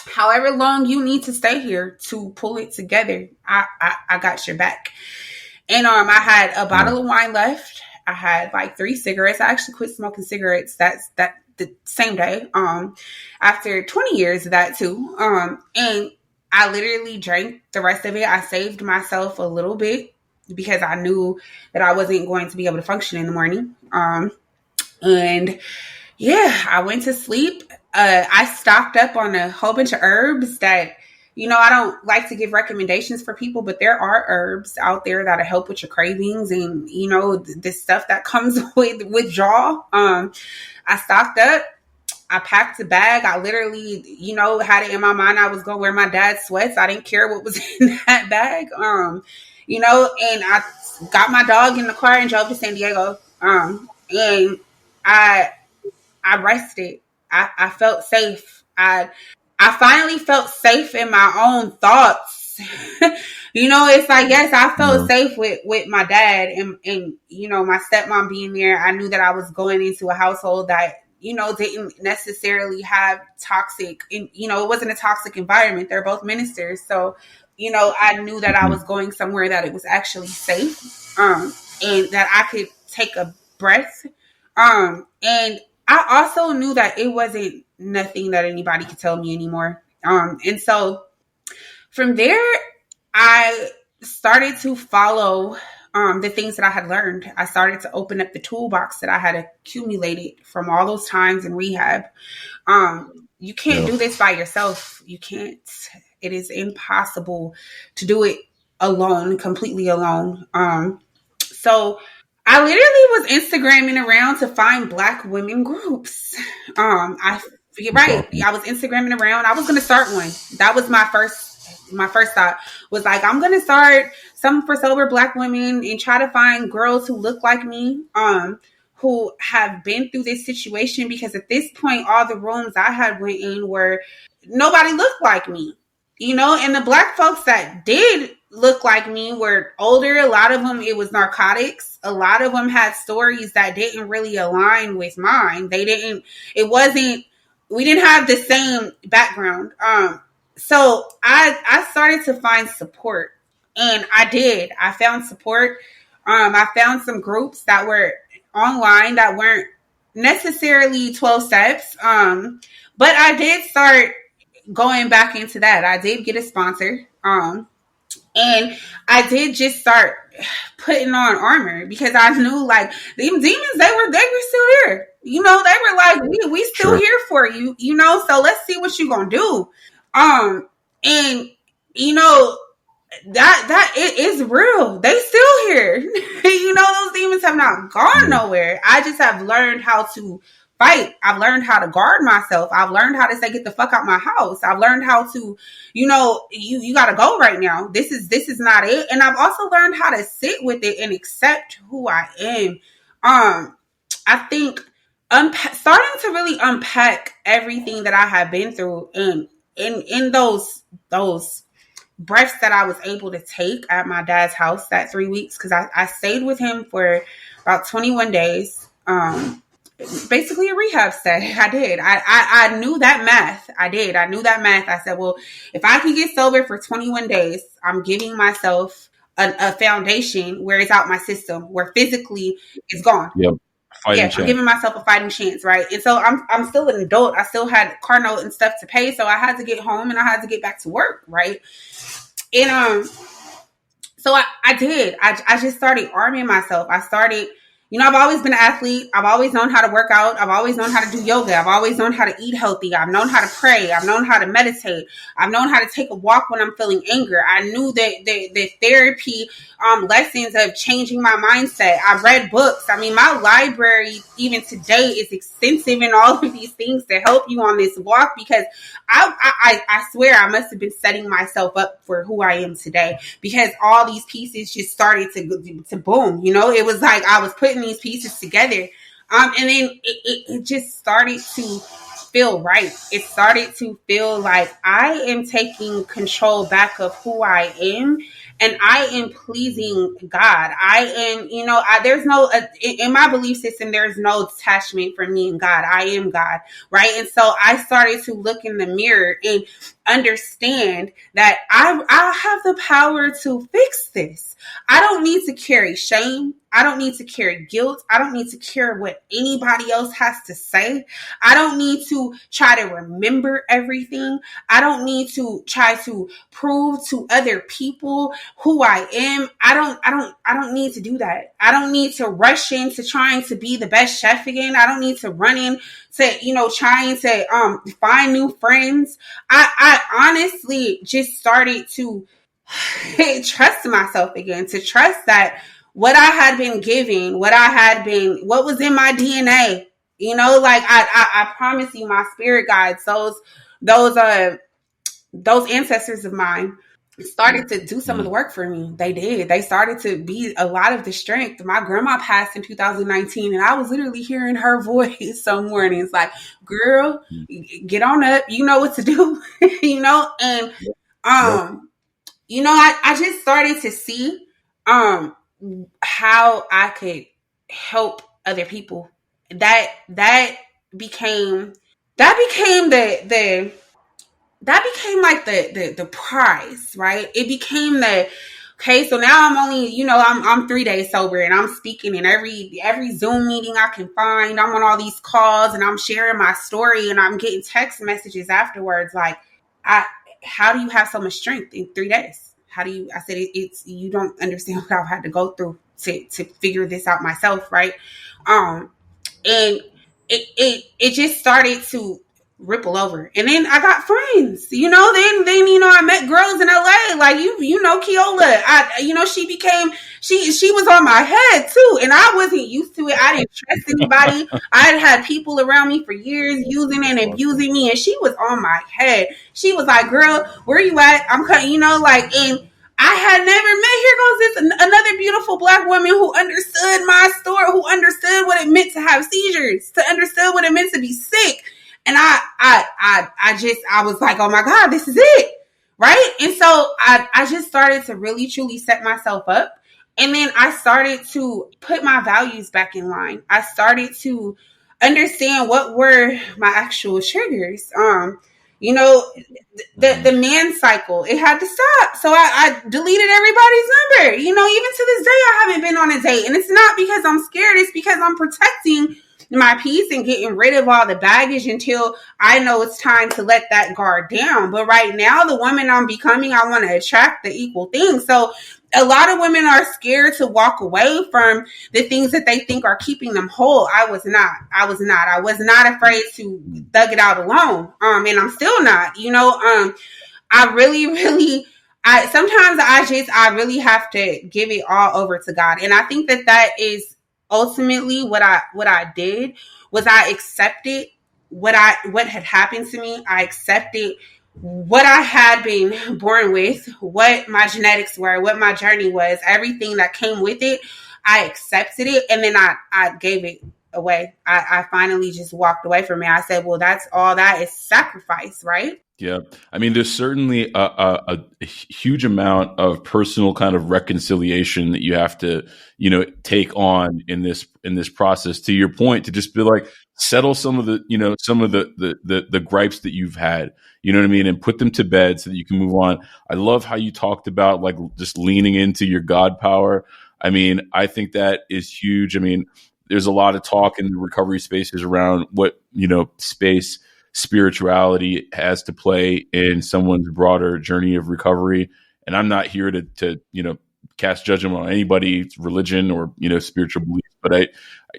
However long you need to stay here to pull it together, I got your back. And I had a bottle of wine left. I had like 3 cigarettes. I actually quit smoking cigarettes that the same day. After 20 years of that too. And I literally drank the rest of it. I saved myself a little bit because I knew that I wasn't going to be able to function in the morning. And yeah, I went to sleep. I stocked up on a whole bunch of herbs that, I don't like to give recommendations for people, but there are herbs out there that'll help with your cravings and, this stuff that comes with withdrawal. I stocked up. I packed a bag. I literally, had it in my mind I was going to wear my dad's sweats. I didn't care what was in that bag. And I got my dog in the car and drove to San Diego. And I rested. I felt safe. I finally felt safe in my own thoughts. It's like, yes, I felt safe with my dad and, my stepmom being there. I knew that I was going into a household that, didn't necessarily have toxic, it wasn't a toxic environment. They're both ministers. So, I knew that I was going somewhere that it was actually safe, and that I could take a breath. And I also knew that it wasn't nothing that anybody could tell me anymore. And so from there, I started to follow the things that I had learned. I started to open up the toolbox that I had accumulated from all those times in rehab. You can't do this by yourself. You can't. It is impossible to do it alone, completely alone. So I literally was Instagramming around to find Black women groups. I was Instagramming around. I was going to start one. That was my first my first thought was like, I'm gonna start something for sober Black women and try to find girls who look like me, who have been through this situation, because at this point all the rooms I had went in were nobody looked like me, and the Black folks that did look like me were older. A lot of them, it was narcotics. A lot of them had stories that didn't really align with mine. We didn't have the same background. So I started to find support, and I found support. I found some groups that were online that weren't necessarily 12 steps. But I did start going back into that. I did get a sponsor. And I did just start putting on armor, because I knew, like, them demons, they were still there. They were like, we still Sure. here for you, so let's see what you gonna do. And that it is real. They still here. Those demons have not gone nowhere. I just have learned how to fight. I've learned how to guard myself. I've learned how to say, get the fuck out my house. I've learned how to, you gotta go right now. This is not it. And I've also learned how to sit with it and accept who I am. I think starting to really unpack everything that I have been through, and in those breaths that I was able to take at my dad's house that 3 weeks, because I stayed with him for about 21 days. Basically a rehab stay. I did. I knew that math. I did. I knew that math. I said, well, if I can get sober for 21 days, I'm giving myself a foundation where it's out my system, where physically it's gone. Yep. I'm giving myself a fighting chance, right? And so I'm still an adult. I still had car note and stuff to pay, so I had to get home and I had to get back to work, right? And so I did. I just started arming myself. I started, I've always been an athlete. I've always known how to work out. I've always known how to do yoga. I've always known how to eat healthy. I've known how to pray. I've known how to meditate. I've known how to take a walk when I'm feeling anger. I knew that the therapy lessons of changing my mindset. I read books. I mean, my library even today is extensive in all of these things to help you on this walk, because I swear I must have been setting myself up for who I am today, because all these pieces just started to boom. It was like I was putting these pieces together, and then it just started to feel right. It started to feel like I am taking control back of who I am, and I am pleasing God. I am, there's no, in my belief system, there's no detachment from me and God. I am God, right? And so I started to look in the mirror and understand that I have the power to fix this. I don't need to carry shame. I don't need to carry guilt. I don't need to care what anybody else has to say. I don't need to try to remember everything. I don't need to try to prove to other people who I am. I don't need to do that. I don't need to rush into trying to be the best chef again. I don't need to run in to, trying to find new friends. I honestly just started to trust myself again, to trust that what I had been given, what was in my DNA, like I promise you, my spirit guides, those ancestors of mine started to do some of the work for me. They did. They started to be a lot of the strength. My grandma passed in 2019, and I was literally hearing her voice some mornings like, girl, get on up. You know what to do, and, I just started to see, how I could help other people. That became the prize, right? It became okay, so now I'm only, I'm 3 days sober, and I'm speaking in every Zoom meeting I can find. I'm on all these calls, and I'm sharing my story, and I'm getting text messages afterwards like, how do you have so much strength in 3 days? I said, it's you don't understand what I've had to go through to figure this out myself, right? And it just started to ripple over. And then I got friends, then I met girls in LA, like Keola. She was on my head too, and I wasn't used to it. I didn't trust anybody. I had people around me for years using and abusing me, and she was on my head. She was like, "Girl, where you at? I'm coming," and I had never met. Here goes this another beautiful Black woman who understood my story, who understood what it meant to have seizures, to understood what it meant to be sick. And I was like, oh my God, this is it. Right. And so I just started to really, truly set myself up. And then I started to put my values back in line. I started to understand what were my actual triggers. The man cycle, it had to stop. So I deleted everybody's number. Even to this day, I haven't been on a date. And it's not because I'm scared. It's because I'm protecting my peace and getting rid of all the baggage until I know it's time to let that guard down. But right now, the woman I'm becoming, I want to attract the equal thing. So a lot of women are scared to walk away from the things that they think are keeping them whole. I was not afraid to thug it out alone. And I'm still not, I really, really, sometimes I really have to give it all over to God. And I think that is ultimately what I did was I accepted what had happened to me. I accepted what I had been born with, what my genetics were, what my journey was, everything that came with it. I accepted it, and then I gave it away. I finally just walked away from it. I said, well, that's all that is sacrifice, right? Yeah. I mean, there's certainly a huge amount of personal kind of reconciliation that you have to, take on in this process, to your point, to just be like, settle some of the gripes that you've had, you know what I mean? And put them to bed so that you can move on. I love how you talked about like just leaning into your God power. I mean, I think that is huge. I mean, there's a lot of talk in the recovery spaces around what, space spirituality has to play in someone's broader journey of recovery. And I'm not here to cast judgment on anybody's religion or, spiritual beliefs, but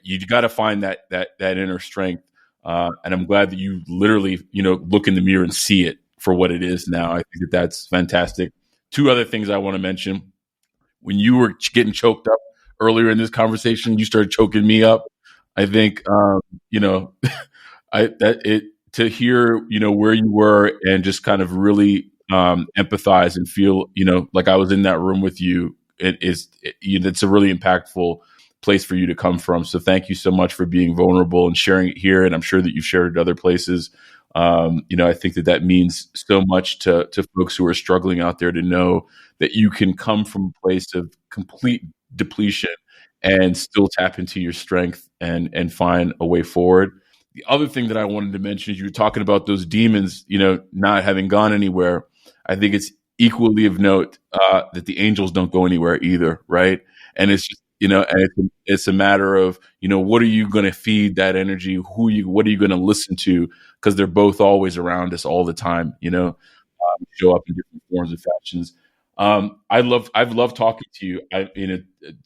you got to find that inner strength. And I'm glad that you literally, look in the mirror and see it for what it is now. I think that's fantastic. Two other things I want to mention. When you were getting choked up earlier in this conversation, you started choking me up. I think, to hear, where you were and just kind of really empathize and feel, like I was in that room with you, it's a really impactful place for you to come from. So thank you so much for being vulnerable and sharing it here. And I'm sure that you've shared it other places. I think that means so much to folks who are struggling out there to know that you can come from a place of complete depletion and still tap into your strength and find a way forward. The other thing that I wanted to mention is you were talking about those demons, not having gone anywhere. I think it's equally of note that the angels don't go anywhere either, right? And it's just, it's a matter of, what are you going to feed that energy? What are you going to listen to? Because they're both always around us all the time, show up in different forms and fashions. I've loved talking to you.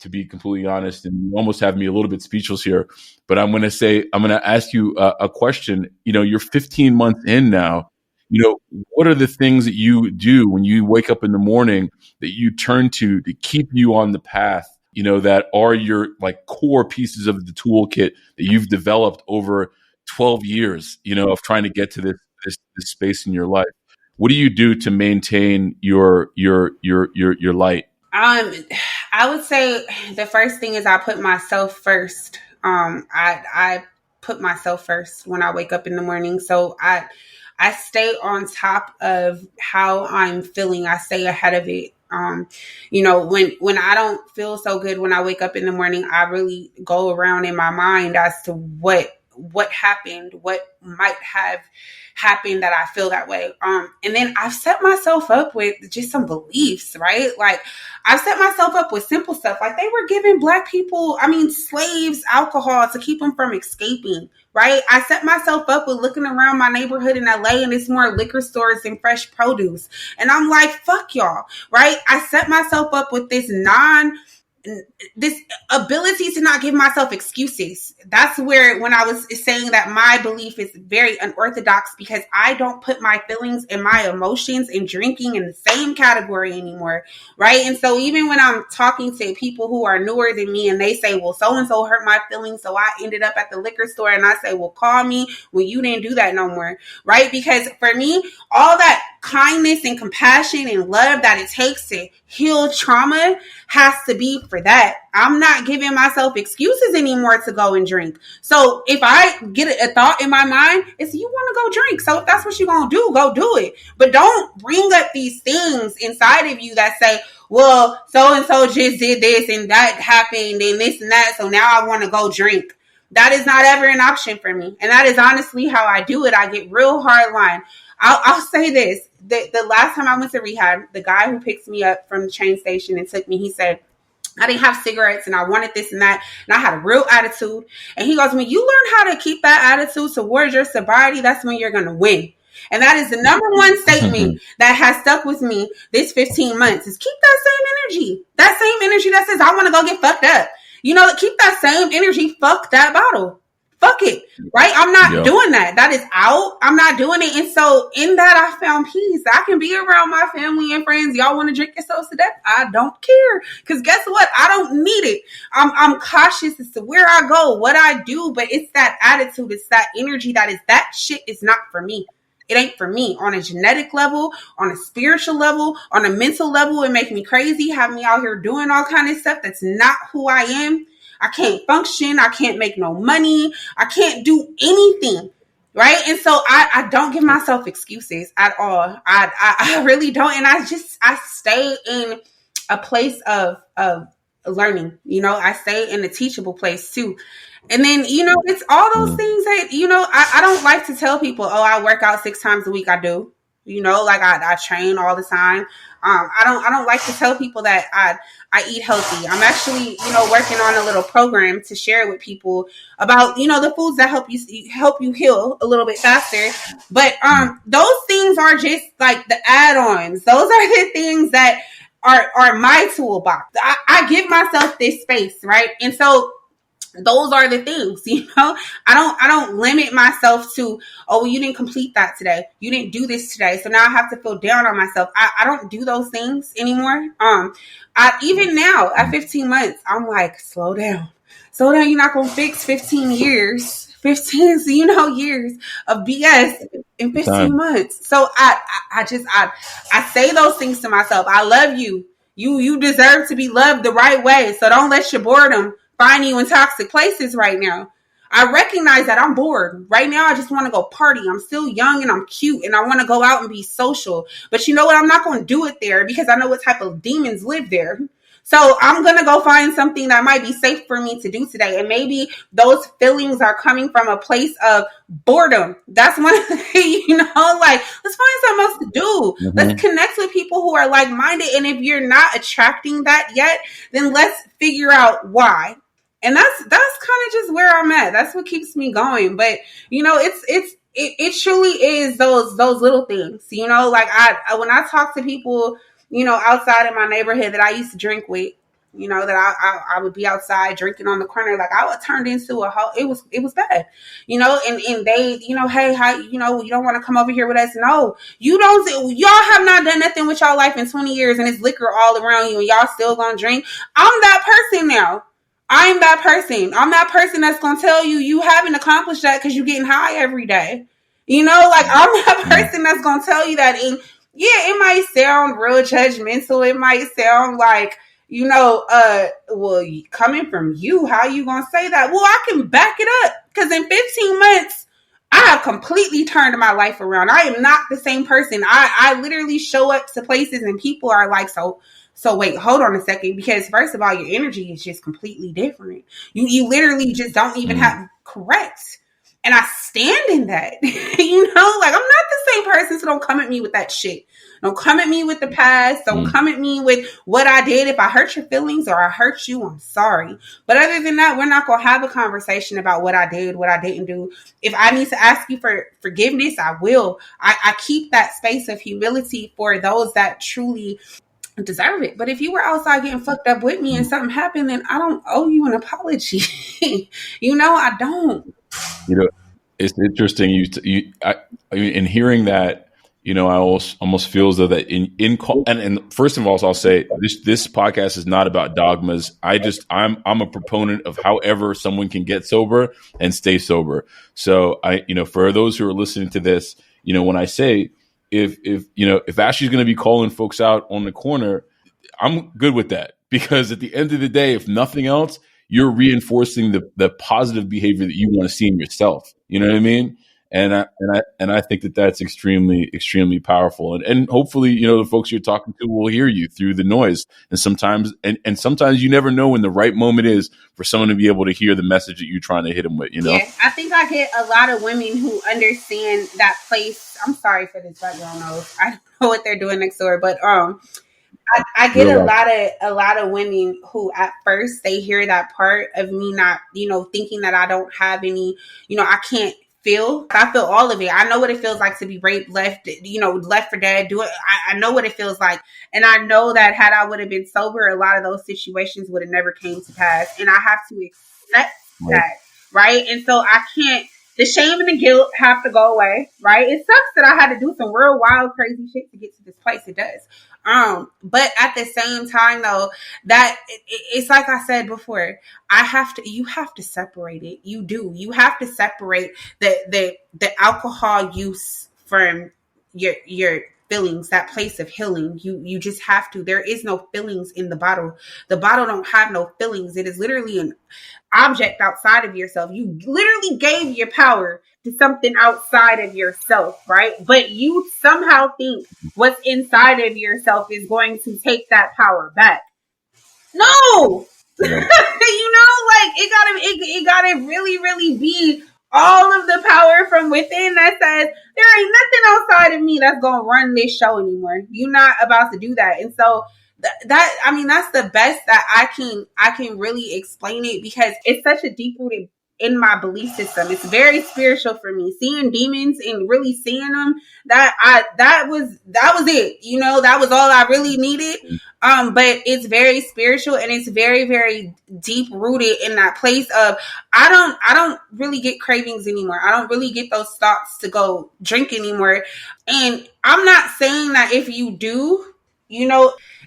To be completely honest, and you almost have me a little bit speechless here, but I'm going to ask you a question. You're 15 months in now. What are the things that you do when you wake up in the morning that you turn to keep you on the path, that are your like core pieces of the toolkit that you've developed over 12 years, of trying to get to this space in your life? What do you do to maintain your light? I would say the first thing is I put myself first. I put myself first when I wake up in the morning. So I stay on top of how I'm feeling. I stay ahead of it. When I don't feel so good when I wake up in the morning, I really go around in my mind as to what happened, what might have happened that I feel that way. And then I've set myself up with just some beliefs, right? Like I've set myself up with simple stuff. Like they were giving Black people, slaves, alcohol to keep them from escaping, right? I set myself up with looking around my neighborhood in LA and it's more liquor stores and fresh produce. And I'm like, fuck y'all, right? I set myself up with this this ability to not give myself excuses. That's where, when I was saying that my belief is very unorthodox, because I don't put my feelings and my emotions and drinking in the same category anymore, right? And so even when I'm talking to people who are newer than me and they say, well, so-and-so hurt my feelings, so I ended up at the liquor store, and I say, well, call me when you didn't do that no more, right? Because for me, all that kindness and compassion and love that it takes to heal trauma has to be for that. I'm not giving myself excuses anymore to go and drink. So if I get a thought in my mind, it's you want to go drink. So if that's what you're going to do, go do it. But don't bring up these things inside of you that say, well, so-and-so just did this and that happened and this and that, so now I want to go drink. That is not ever an option for me. And that is honestly how I do it. I get real hard line. I'll say this. The last time I went to rehab, the guy who picked me up from the train station and took me, he said, I didn't have cigarettes and I wanted this and that. And I had a real attitude. And he goes, when you learn how to keep that attitude towards your sobriety, that's when you're going to win. And that is the number one statement that has stuck with me this 15 months is keep that same energy. That same energy that says, I want to go get fucked up. You know, keep that same energy. Fuck that bottle. Fuck it, right? I'm not doing that. That is out. I'm not doing it. And so in that, I found peace. I can be around my family and friends. Y'all want to drink yourselves to death? I don't care. Because guess what? I don't need it. I'm cautious as to where I go, what I do. But it's that attitude. It's that energy that shit is not for me. It ain't for me on a genetic level, on a spiritual level, on a mental level. It makes me crazy, have me out here doing all kind of stuff that's not who I am. I can't function. I can't make no money. I can't do anything. Right. And so I don't give myself excuses at all. I really don't. And I stay in a place of learning. You know, I stay in a teachable place too. And then, you know, it's all those things that, you know, I don't like to tell people, oh, I work out 6 times a week. I do. You know, like I train all the time. I don't like to tell people that I eat healthy. I'm actually, you know, working on a little program to share with people about, you know, the foods that help you heal a little bit faster. But those things are just like the add-ons. Those are the things that are my toolbox. I give myself this space, right? And so those are the things, you know, I don't limit myself to, oh, well, you didn't complete that today. You didn't do this today. So now I have to feel down on myself. I don't do those things anymore. Even now at 15 months, I'm like, slow down. You're not going to fix 15 years, 15, you know, years of BS in 15 months. So I say those things to myself. I love you. You deserve to be loved the right way. So don't let your boredom find you in toxic places right now. I recognize that I'm bored. Right now, I just want to go party. I'm still young and I'm cute and I want to go out and be social. But you know what? I'm not going to do it there because I know what type of demons live there. So I'm going to go find something that might be safe for me to do today. And maybe those feelings are coming from a place of boredom. That's one of the, you know, like, let's find something else to do. Mm-hmm. Let's connect with people who are like-minded. And if you're not attracting that yet, then let's figure out why. And that's kind of just where I'm at. That's what keeps me going. But, you know, it truly is those little things, you know, like when I talk to people, you know, outside in my neighborhood that I used to drink with, you know, that I would be outside drinking on the corner, like I would turn into a whole, it was bad, you know, and they, you know, hey, how, you know, you don't want to come over here with us. No, y'all have not done nothing with y'all life in 20 years and it's liquor all around you and y'all still gonna drink. I'm that person now. I'm that person. I'm that person that's going to tell you haven't accomplished that because you're getting high every day. You know, like I'm that person that's going to tell you that. And yeah, it might sound real judgmental. It might sound like, you know, well, coming from you, how you going to say that? Well, I can back it up because in 15 months, I have completely turned my life around. I am not the same person. I literally show up to places and people are like, so wait, hold on a second, because first of all, your energy is just completely different. You literally just don't even have correct. And I stand in that, you know, like I'm not the same person. So don't come at me with that shit. Don't come at me with the past. Don't come at me with what I did. If I hurt your feelings or I hurt you, I'm sorry. But other than that, we're not going to have a conversation about what I did, what I didn't do. If I need to ask you for forgiveness, I will. I keep that space of humility for those that truly deserve it. But if you were outside getting fucked up with me and something happened, then I don't owe you an apology. I don't. It's interesting. I mean, in hearing that, I almost feel as though that and first of all, I'll say this podcast is not about dogmas. I'm a proponent of however someone can get sober and stay sober. So for those who are listening to this, when I say if Ashley's going to be calling folks out on the corner, I'm good with that, because at the end of the day, if nothing else, you're reinforcing the positive behavior that you want to see in yourself. You know what I mean? And I think that that's extremely, extremely powerful. And hopefully, the folks you're talking to will hear you through the noise. And sometimes you never know when the right moment is for someone to be able to hear the message that you're trying to hit them with, Yeah, I think I get a lot of women who understand that place. I'm sorry for this background noise. I don't know what they're doing next door, but I get a lot of women who at first they hear that part of me not, thinking that I don't have any, I can't feel. I feel all of it. I know what it feels like to be raped, left for dead. I know what it feels like. And I know that had I would have been sober, a lot of those situations would have never came to pass. And I have to accept that. Right. And so the shame and the guilt have to go away. Right. It sucks that I had to do some real wild, crazy shit to get to this place. It does. But at the same time, though, that it's like I said before, you have to separate it. You do. You have to separate the alcohol use from your feelings, that place of healing. You just have to. There is no feelings in the bottle. The bottle don't have no feelings. It is literally an object outside of yourself. You literally gave your power to something outside of yourself, right? But you somehow think what's inside of yourself is going to take that power back. No, yeah. It gotta really, really be all of the power from within that says there ain't nothing outside of me that's gonna run this show anymore. You're not about to do that, and so. That's the best that I can really explain it, because it's such a deep rooted in my belief system. It's very spiritual for me. Seeing demons and really seeing them, that was it. That was all I really needed. But it's very spiritual, and it's very, very deep rooted in that place of I don't really get cravings anymore. I don't really get those thoughts to go drink anymore. And I'm not saying that if you do,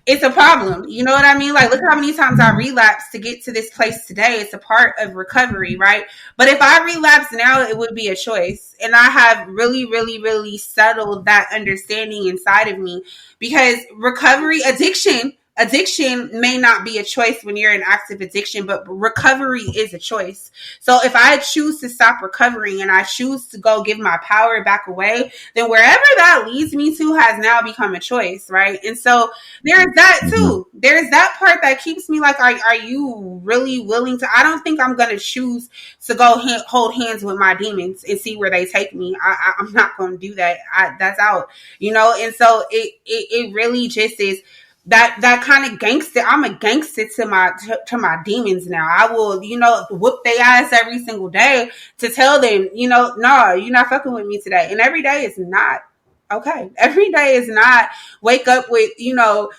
it's a problem. You know what I mean? Like, look how many times I relapsed to get to this place today. It's a part of recovery, right? But if I relapse now, it would be a choice. And I have really, really, really settled that understanding inside of me, because addiction may not be a choice when you're in active addiction, but recovery is a choice. So if I choose to stop recovering and I choose to go give my power back away, then wherever that leads me to has now become a choice, right? And so there's that too. There's that part that keeps me like, are you really willing to? I don't think I'm going to choose to go hold hands with my demons and see where they take me. I'm not going to do that. That's out, and so it really just is that kind of gangster. I'm a gangster to my demons now. I will, whoop their ass every single day to tell them, no, you're not fucking with me today. And every day is not okay. Every day is not wake up with, no,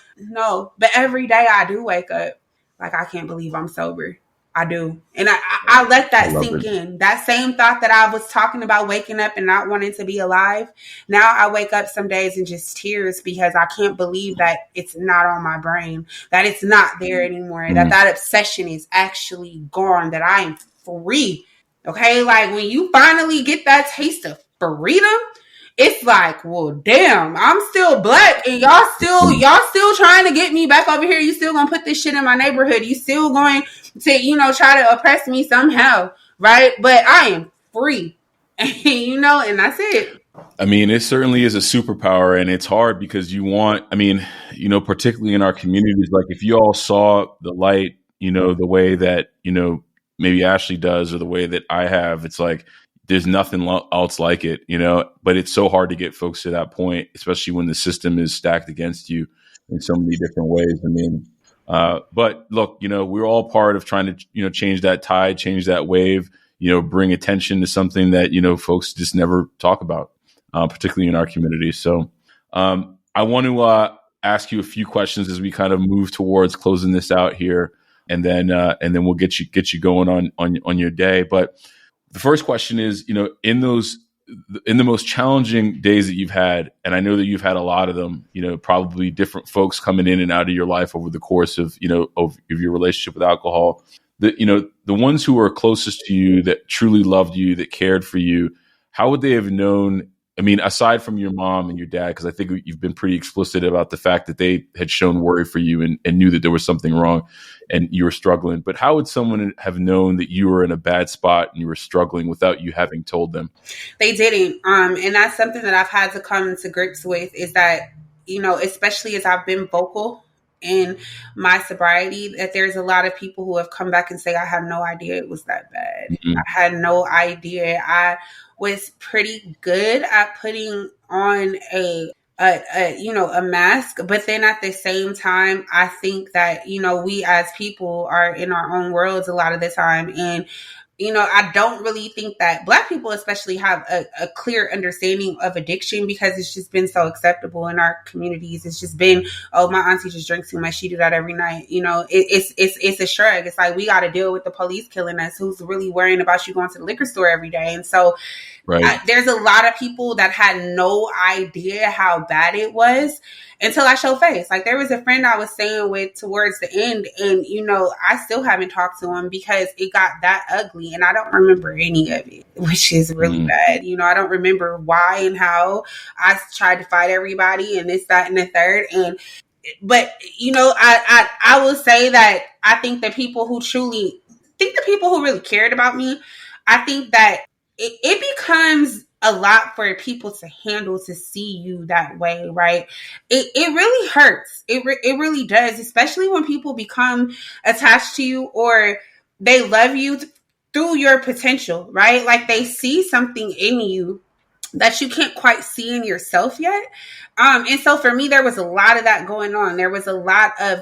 but every day I do wake up like, I can't believe I'm sober. I do. And I let that sink in. That same thought that I was talking about waking up and not wanting to be alive. Now I wake up some days in just tears because I can't believe that it's not on my brain, that it's not there anymore, that obsession is actually gone, that I am free. Okay. Like, when you finally get that taste of freedom, it's like, well, damn, I'm still black and y'all still trying to get me back over here. You still gonna put this shit in my neighborhood. You still going to, try to oppress me somehow. Right. But I am free, and that's it. I mean, it certainly is a superpower, and it's hard because particularly in our communities, like if you all saw the light, the way that, maybe Ashley does, or the way that I have, it's like, there's nothing else like it, but it's so hard to get folks to that point, especially when the system is stacked against you in so many different ways. I mean, but look, we're all part of trying to, change that tide, change that wave, bring attention to something that, folks just never talk about, particularly in our community. So I want to ask you a few questions as we kind of move towards closing this out here, and then we'll get you going on your day. But the first question is, in the most challenging days that you've had, and I know that you've had a lot of them, probably different folks coming in and out of your life over the course of your relationship with alcohol, the ones who are closest to you, that truly loved you, that cared for you, how would they have known? I mean, aside from your mom and your dad, because I think you've been pretty explicit about the fact that they had shown worry for you and knew that there was something wrong and you were struggling. But how would someone have known that you were in a bad spot and you were struggling without you having told them? They didn't. And that's something that I've had to come to grips with, is that, especially as I've been vocal in my sobriety, that there's a lot of people who have come back and say, I had no idea it was that bad. Mm-hmm. I had no idea. I was pretty good at putting on a mask. But then at the same time, I think that, we as people are in our own worlds a lot of the time. And, I don't really think that Black people especially have a clear understanding of addiction, because it's just been so acceptable in our communities. It's just been, oh, my auntie just drinks too much. She do that every night. It's a shrug. It's like, we got to deal with the police killing us. Who's really worrying about you going to the liquor store every day? And so right. There's a lot of people that had no idea how bad it was until I showed face. Like, there was a friend I was staying with towards the end, and, I still haven't talked to him because it got that ugly, and I don't remember any of it, which is really bad. I don't remember why and how I tried to fight everybody and this, that, and the third. But I will say that I think the people who really cared about me, I think that it becomes a lot for people to handle, to see you that way, right? It really hurts. It really does, especially when people become attached to you or they love you through your potential, right? Like, they see something in you that you can't quite see in yourself yet. And so for me, there was a lot of that going on. There was a lot of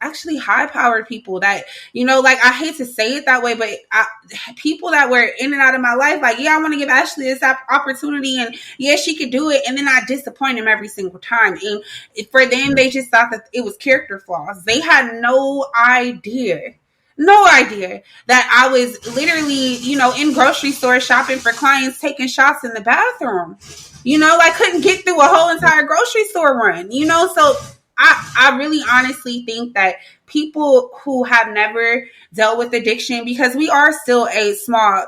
actually high-powered people that, like, I hate to say it that way, but people that were in and out of my life, like, yeah, I want to give Ashley this opportunity, and yeah, she could do it, and then I disappoint them every single time. And for them, they just thought that it was character flaws. They had no idea that I was literally, in grocery stores shopping for clients, taking shots in the bathroom. I couldn't get through a whole entire grocery store run, so I really honestly think that people who have never dealt with addiction, because we are still a small,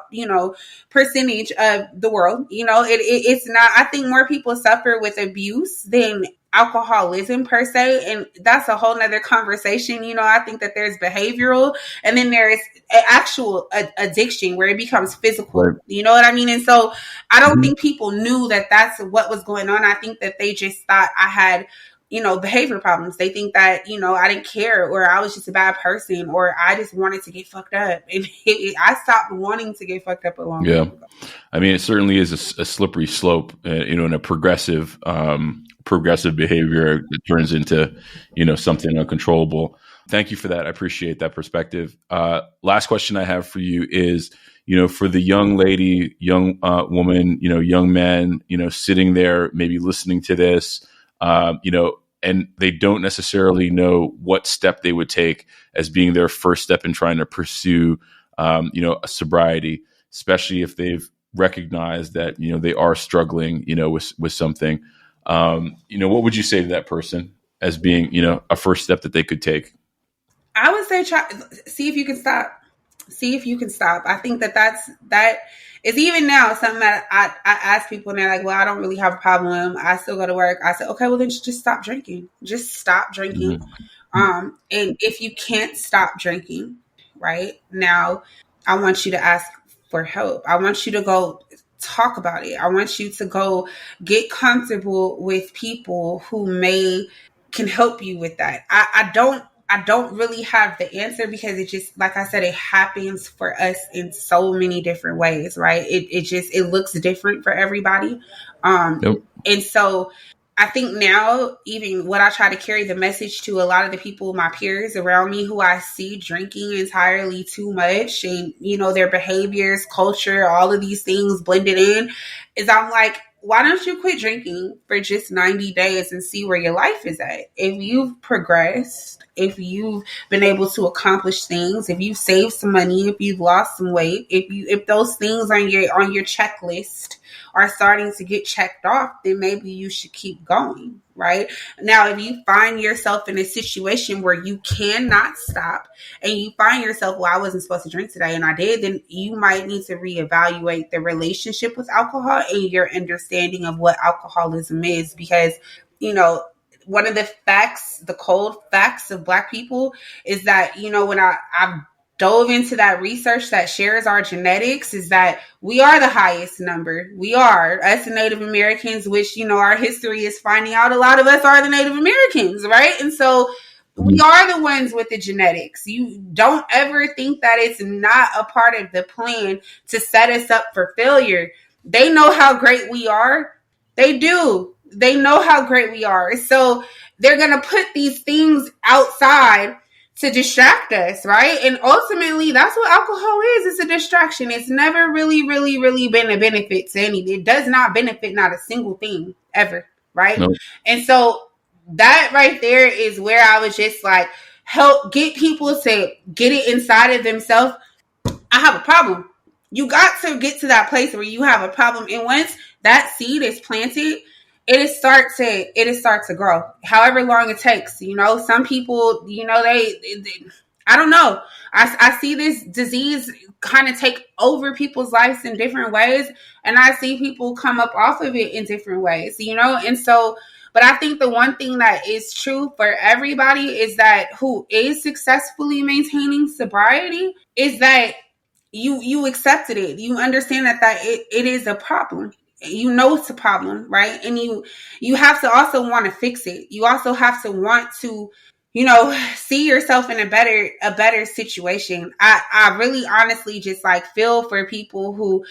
percentage of the world, it's not, I think more people suffer with abuse than alcoholism per se. And that's a whole nother conversation. I think that there's behavioral, and then there's actual addiction where it becomes physical, right. You know what I mean? And so I don't think people knew that that's what was going on. I think that they just thought I had, behavior problems. They think that, I didn't care, or I was just a bad person, or I just wanted to get fucked up. And I stopped wanting to get fucked up a long time ago. I mean, it certainly is a slippery slope, and a progressive behavior that turns into, something uncontrollable. Thank you for that. I appreciate that perspective. Last question I have for you is, for the young lady, young woman, young man, sitting there, maybe listening to this, and they don't necessarily know what step they would take as being their first step in trying to pursue, a sobriety, especially if they've recognized that, they are struggling, with something. What would you say to that person as being, a first step that they could take? I would say, see if you can stop. See if you can stop. I think that is even now something that I ask people, and they're like, well, I don't really have a problem. I still go to work. I said, okay, well then just stop drinking. Just stop drinking. Mm-hmm. And if you can't stop drinking right now, I want you to ask for help. I want you to go talk about it. I want you to go get comfortable with people who can help you with that. I don't really have the answer, because it just, like I said, it happens for us in so many different ways, right? It looks different for everybody. Yep. And so I think now, even what I try to carry the message to a lot of the people, my peers around me, who I see drinking entirely too much, and, their behaviors, culture, all of these things blended in, is I'm like, why don't you quit drinking for just 90 days and see where your life is at? If you've progressed, if you've been able to accomplish things, if you've saved some money, if you've lost some weight, if those things on your checklist are starting to get checked off, then maybe you should keep going, right? Now, if you find yourself in a situation where you cannot stop and you find yourself, well, I wasn't supposed to drink today and I did, then you might need to reevaluate the relationship with alcohol and your understanding of what alcoholism is. Because, one of the facts, the cold facts of Black people is that, when I've dove into that research that shares our genetics, is that we are the highest number. We are, us Native Americans, which, our history is finding out a lot of us are the Native Americans, right? And so we are the ones with the genetics. You don't ever think that it's not a part of the plan to set us up for failure. They know how great we are. They do. They know how great we are. So they're going to put these things outside to distract us, right? And ultimately, that's what alcohol is. It's a distraction. It's never really, really, really been a benefit to anything. It does not benefit not a single thing ever, right? Nope. And so that right there is where I was just like, help get people to get it inside of themselves. I have a problem. You got to get to that place where you have a problem. And once that seed is planted, it start to grow, however long it takes. Some people, I don't know. I see this disease kind of take over people's lives in different ways. And I see people come up off of it in different ways, And so, but I think the one thing that is true for everybody is that who is successfully maintaining sobriety is that you accepted it. You understand that it is a problem. It's a problem, right? And you have to also want to fix it. You also have to want to, see yourself in a better situation. I really honestly just feel for people who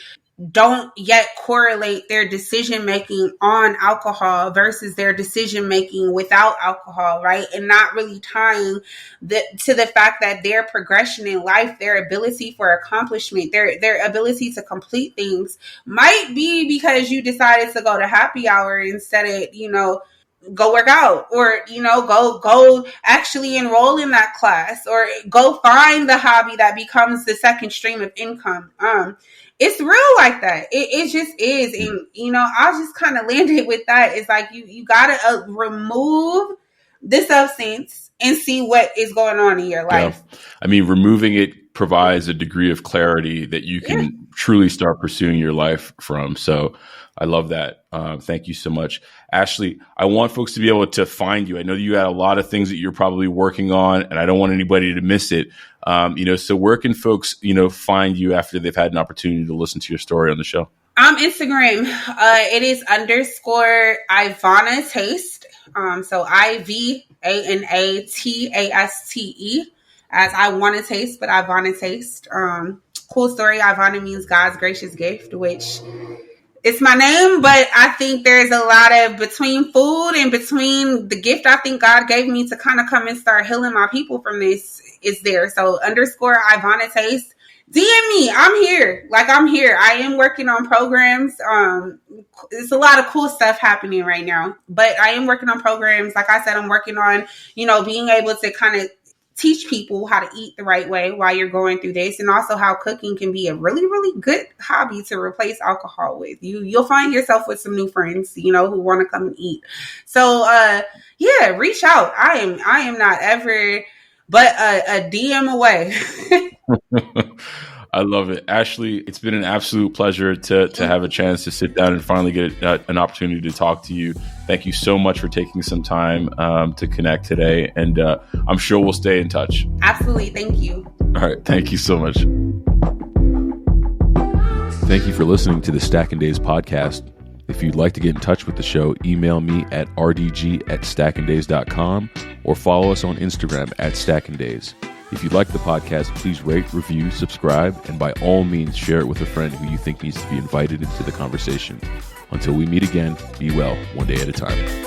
don't yet correlate their decision making on alcohol versus their decision making without alcohol, right? And not really tying to the fact that their progression in life, their ability for accomplishment, their ability to complete things might be because you decided to go to happy hour instead of, go work out, or, go actually enroll in that class, or go find the hobby that becomes the second stream of income. It's real like that. It just is. And, I'll just kind of land it with that. It's like, you got to remove the substance and see what is going on in your life. Yeah. I mean, removing it provides a degree of clarity that you can truly start pursuing your life from. So I love that. Thank you so much. Ashley, I want folks to be able to find you. I know you had a lot of things that you're probably working on, and I don't want anybody to miss it. So where can folks, find you after they've had an opportunity to listen to your story on the show? Instagram. It is _Ivana Taste. So IVANATASTE, as I want to taste, but Ivana Taste. Cool story. Ivana means God's gracious gift, which it's my name, but I think there's a lot of between food and between the gift I think God gave me to kind of come and start healing my people from this is there. So _Ivana Taste. DM me. I'm here. I'm here. I am working on programs. It's a lot of cool stuff happening right now, but I am working on programs. Like I said, I'm working on, being able to kind of teach people how to eat the right way while you're going through this, and also how cooking can be a really, really good hobby to replace alcohol with. You'll find yourself with some new friends, who want to come and eat. So, reach out. I am not ever but a DM away. I love it. Ashley, it's been an absolute pleasure to have a chance to sit down and finally get an opportunity to talk to you. Thank you so much for taking some time to connect today. And I'm sure we'll stay in touch. Absolutely. Thank you. All right. Thank you so much. Thank you for listening to the Stacking Days podcast. If you'd like to get in touch with the show, email me at rdg@stackingdays.com or follow us on Instagram @stackingdays. If you like the podcast, please rate, review, subscribe, and by all means, share it with a friend who you think needs to be invited into the conversation. Until we meet again, be well, one day at a time.